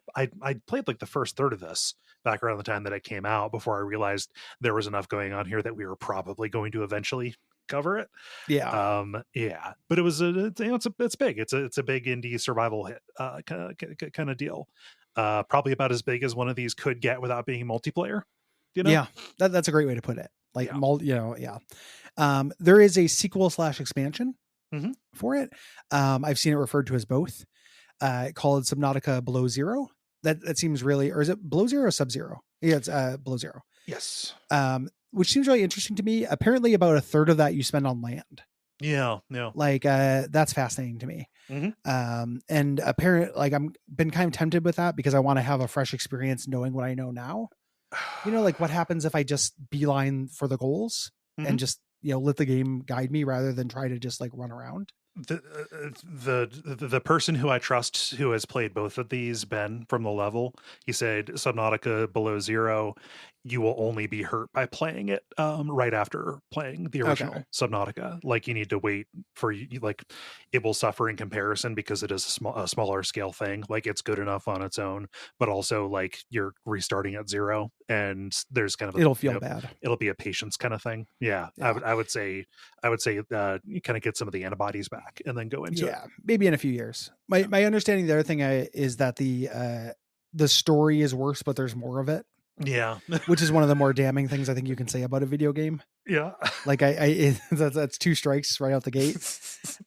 played like the first third of this back around the time that it came out before I realized there was enough going on here that we were probably going to eventually cover it. But it was it's big. It's a big indie survival hit kind of deal. Probably about as big as one of these could get without being multiplayer. Yeah, that's a great way to put it. Like, yeah. There is a sequel/expansion Mm-hmm. for it. I've seen it referred to as both. Called Subnautica Below Zero. That seems really, or is it Below Zero or Sub-Zero? Yeah, it's Below Zero. Yes. Which seems really interesting to me. Apparently, about a third of that you spend on land. Yeah. Like, that's fascinating to me. Mm-hmm. And apparently, like, I'm been kind of tempted with that because I want to have a fresh experience knowing what I know now. Like what happens if I just beeline for the goals mm-hmm. and just, let the game guide me rather than try to just like run around. The person who I trust who has played both of these, Ben from the level, he said Subnautica Below Zero, you will only be hurt by playing it right after playing the original Subnautica. Like you need to wait for like it will suffer in comparison because it is a smaller scale thing. Like it's good enough on its own, but also like you're restarting at zero and there's kind of it'll feel bad. It'll be a patience kind of thing. Yeah. I would say you kind of get some of the antibodies back and then go into it. Maybe in a few years. My understanding, the other thing is that the story is worse, but there's more of it. Yeah. Which is one of the more damning things I think you can say about a video game. Yeah. Like that's two strikes right out the gate.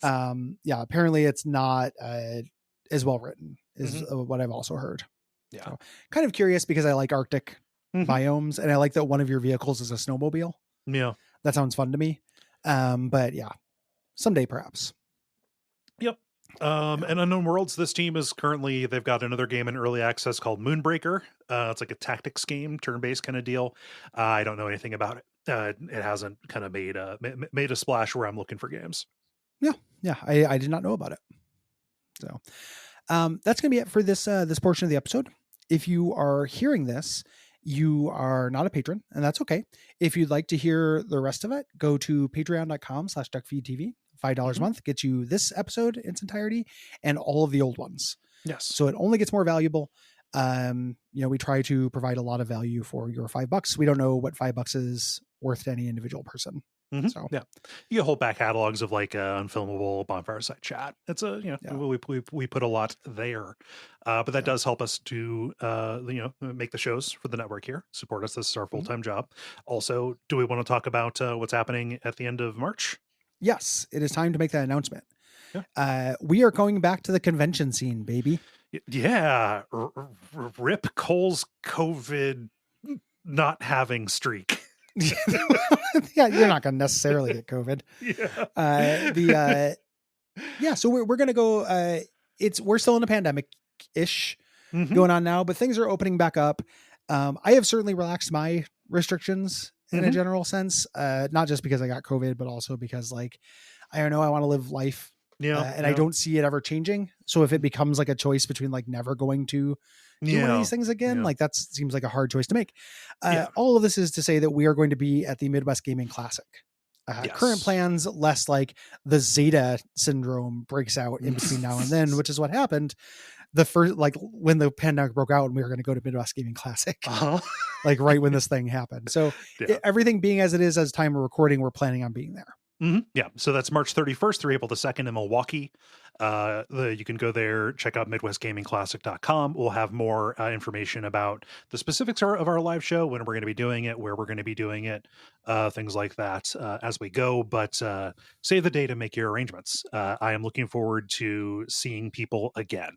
Apparently it's not as well written is what I've also heard. Yeah. So, kind of curious because I like Arctic biomes and I like that one of your vehicles is a snowmobile. Yeah. That sounds fun to me. But yeah, someday perhaps. Yep. And Unknown Worlds, this team is currently, they've got another game in early access called Moonbreaker. It's like a tactics game, turn-based kind of deal. I don't know anything about it. It hasn't kind of made a splash where I'm looking for games. Yeah. I did not know about it. So that's going to be it for this portion of the episode. If you are hearing this, you are not a patron, and that's okay. If you'd like to hear the rest of it, go to patreon.com/Duckfeed.tv. $5 a month gets you this episode in its entirety and all of the old ones. Yes. So it only gets more valuable. We try to provide a lot of value for your $5. We don't know what $5 is worth to any individual person. So yeah, you get whole back catalogs of like unfilmable bonfire site chat. It's we put a lot there, but that does help us to make the shows for the network here, support us. This is our full-time job. Also, do we want to talk about what's happening at the end of March? Yes, it is time to make that announcement. Yeah. We are going back to the convention scene, baby. Yeah, rip Cole's COVID not having streak. Yeah, you're not going to necessarily get COVID. So we're going to go. We're still in a pandemic ish going on now, but things are opening back up. I have certainly relaxed my restrictions in a general sense, not just because I got COVID, but also because I don't know, I want to live life. I don't see it ever changing. So if it becomes like a choice between never going to do one of these things again, that seems like a hard choice to make. All of this is to say that we are going to be at the Midwest Gaming Classic. Current plans, less like the Zeta syndrome breaks out in between now and then, which is what happened. The first, when the pandemic broke out and we were going to go to Midwest Gaming Classic, right when this thing happened. So everything being as it is as time of recording, we're planning on being there. Yeah. So that's March 31st through April the 2nd in Milwaukee. You can go there, check out MidwestGamingClassic.com. We'll have more information about the specifics of our live show, when we're going to be doing it, where we're going to be doing it, things like that as we go. But save the date and make your arrangements. I am looking forward to seeing people again.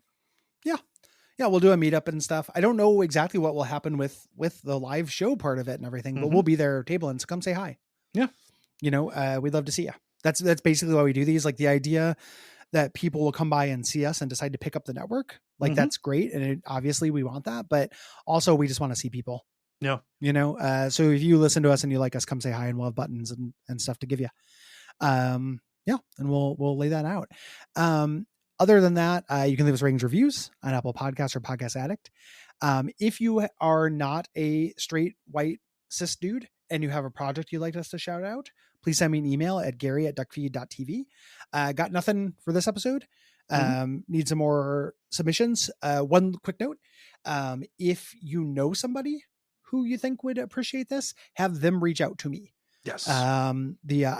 Yeah, we'll do a meetup and stuff. I don't know exactly what will happen with the live show part of it and everything, but we'll be there tabling. So come say hi. Yeah. We'd love to see you. That's basically why we do these. The idea that people will come by and see us and decide to pick up the network. That's great. And obviously we want that, but also we just want to see people. Yeah. So if you listen to us and you like us, come say hi and we'll have buttons and stuff to give you. And we'll lay that out. Other than that, you can leave us ratings, reviews on Apple Podcasts or Podcast Addict. If you are not a straight white cis dude and you have a project you'd like us to shout out, please send me an email at Gary@Duckfeed.tv. Got nothing for this episode. Need some more submissions. One quick note. If you know somebody who you think would appreciate this, have them reach out to me. Yes. I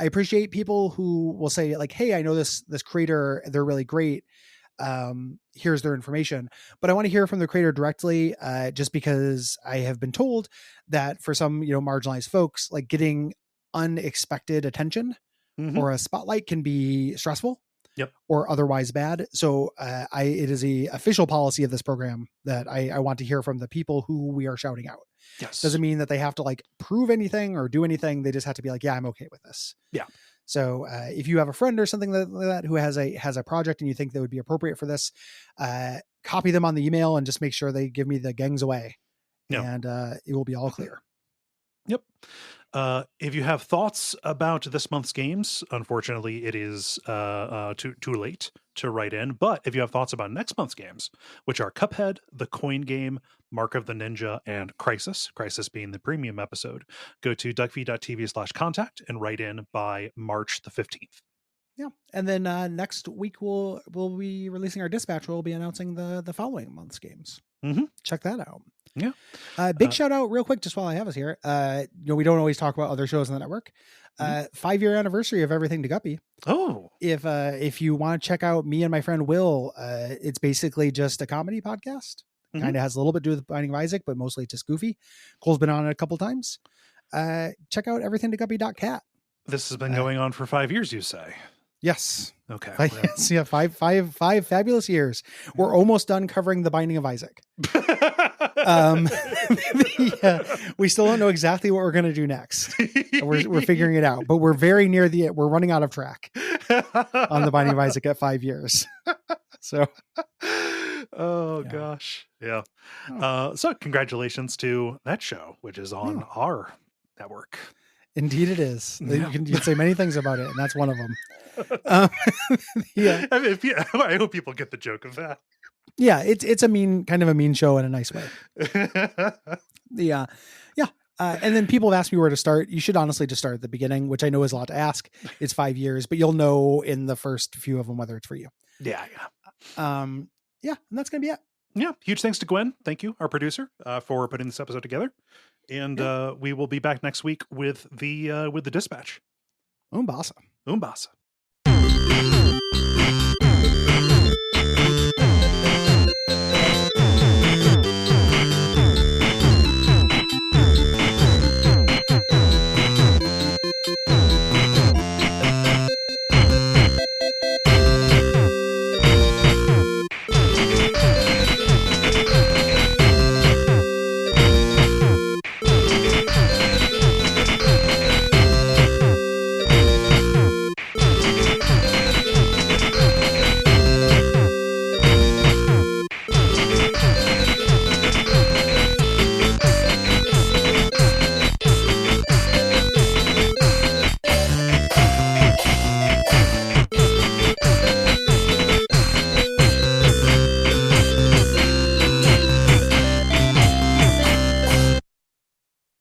appreciate people who will say hey, I know this creator, they're really great. here's their information. But I want to hear from the creator directly, just because I have been told that for some, marginalized folks, like getting unexpected attention or a spotlight can be stressful. Yep. Or otherwise bad. So it is a official policy of this program that I want to hear from the people who we are shouting out. Yes. Doesn't mean that they have to like prove anything or do anything. They just have to be like, yeah, I'm okay with this. Yeah. So if you have a friend or something like that who has a project and you think they would be appropriate for this, copy them on the email and just make sure they give me the gangs away. Yep. And it will be all clear. Yep. If you have thoughts about this month's games, unfortunately, it is too late to write in. But if you have thoughts about next month's games, which are Cuphead, The Coin Game, Mark of the Ninja, and Crisis being the premium episode, go to Duckfeed.tv/contact and write in by March the 15th. Yeah. And then next week we'll be releasing our dispatch. We'll be announcing the following month's games. Check that out. Yeah. Big shout out real quick, just while I have us here. We don't always talk about other shows on the network. 5-year anniversary of Everything to Guppy. Oh, if you want to check out me and my friend Will, it's basically just a comedy podcast. Kind of has a little bit to do with Binding of Isaac, but mostly it's just goofy. Cole's been on it a couple times. Check out everythingtoguppy.cat. This has been going on for 5 years, you say? Yes. Okay. Yeah, five fabulous years. We're almost done covering the Binding of Isaac. We still don't know exactly what we're going to do next. We're figuring it out, but we're very near we're running out of track on the Binding of Isaac at 5 years. So, gosh. Yeah. So congratulations to that show, which is on our network. Indeed it is. Yeah. You can say many things about it, and that's one of them. Yeah. I hope people get the joke of that. Yeah, it's a kind of a mean show in a nice way. Yeah. And then people have asked me where to start. You should honestly just start at the beginning, which I know is a lot to ask. It's 5 years, but you'll know in the first few of them whether it's for you. Yeah. And that's gonna be it. Yeah. Huge thanks to Gwen. Thank you, our producer, for putting this episode together. And we will be back next week with the dispatch. Umbasa.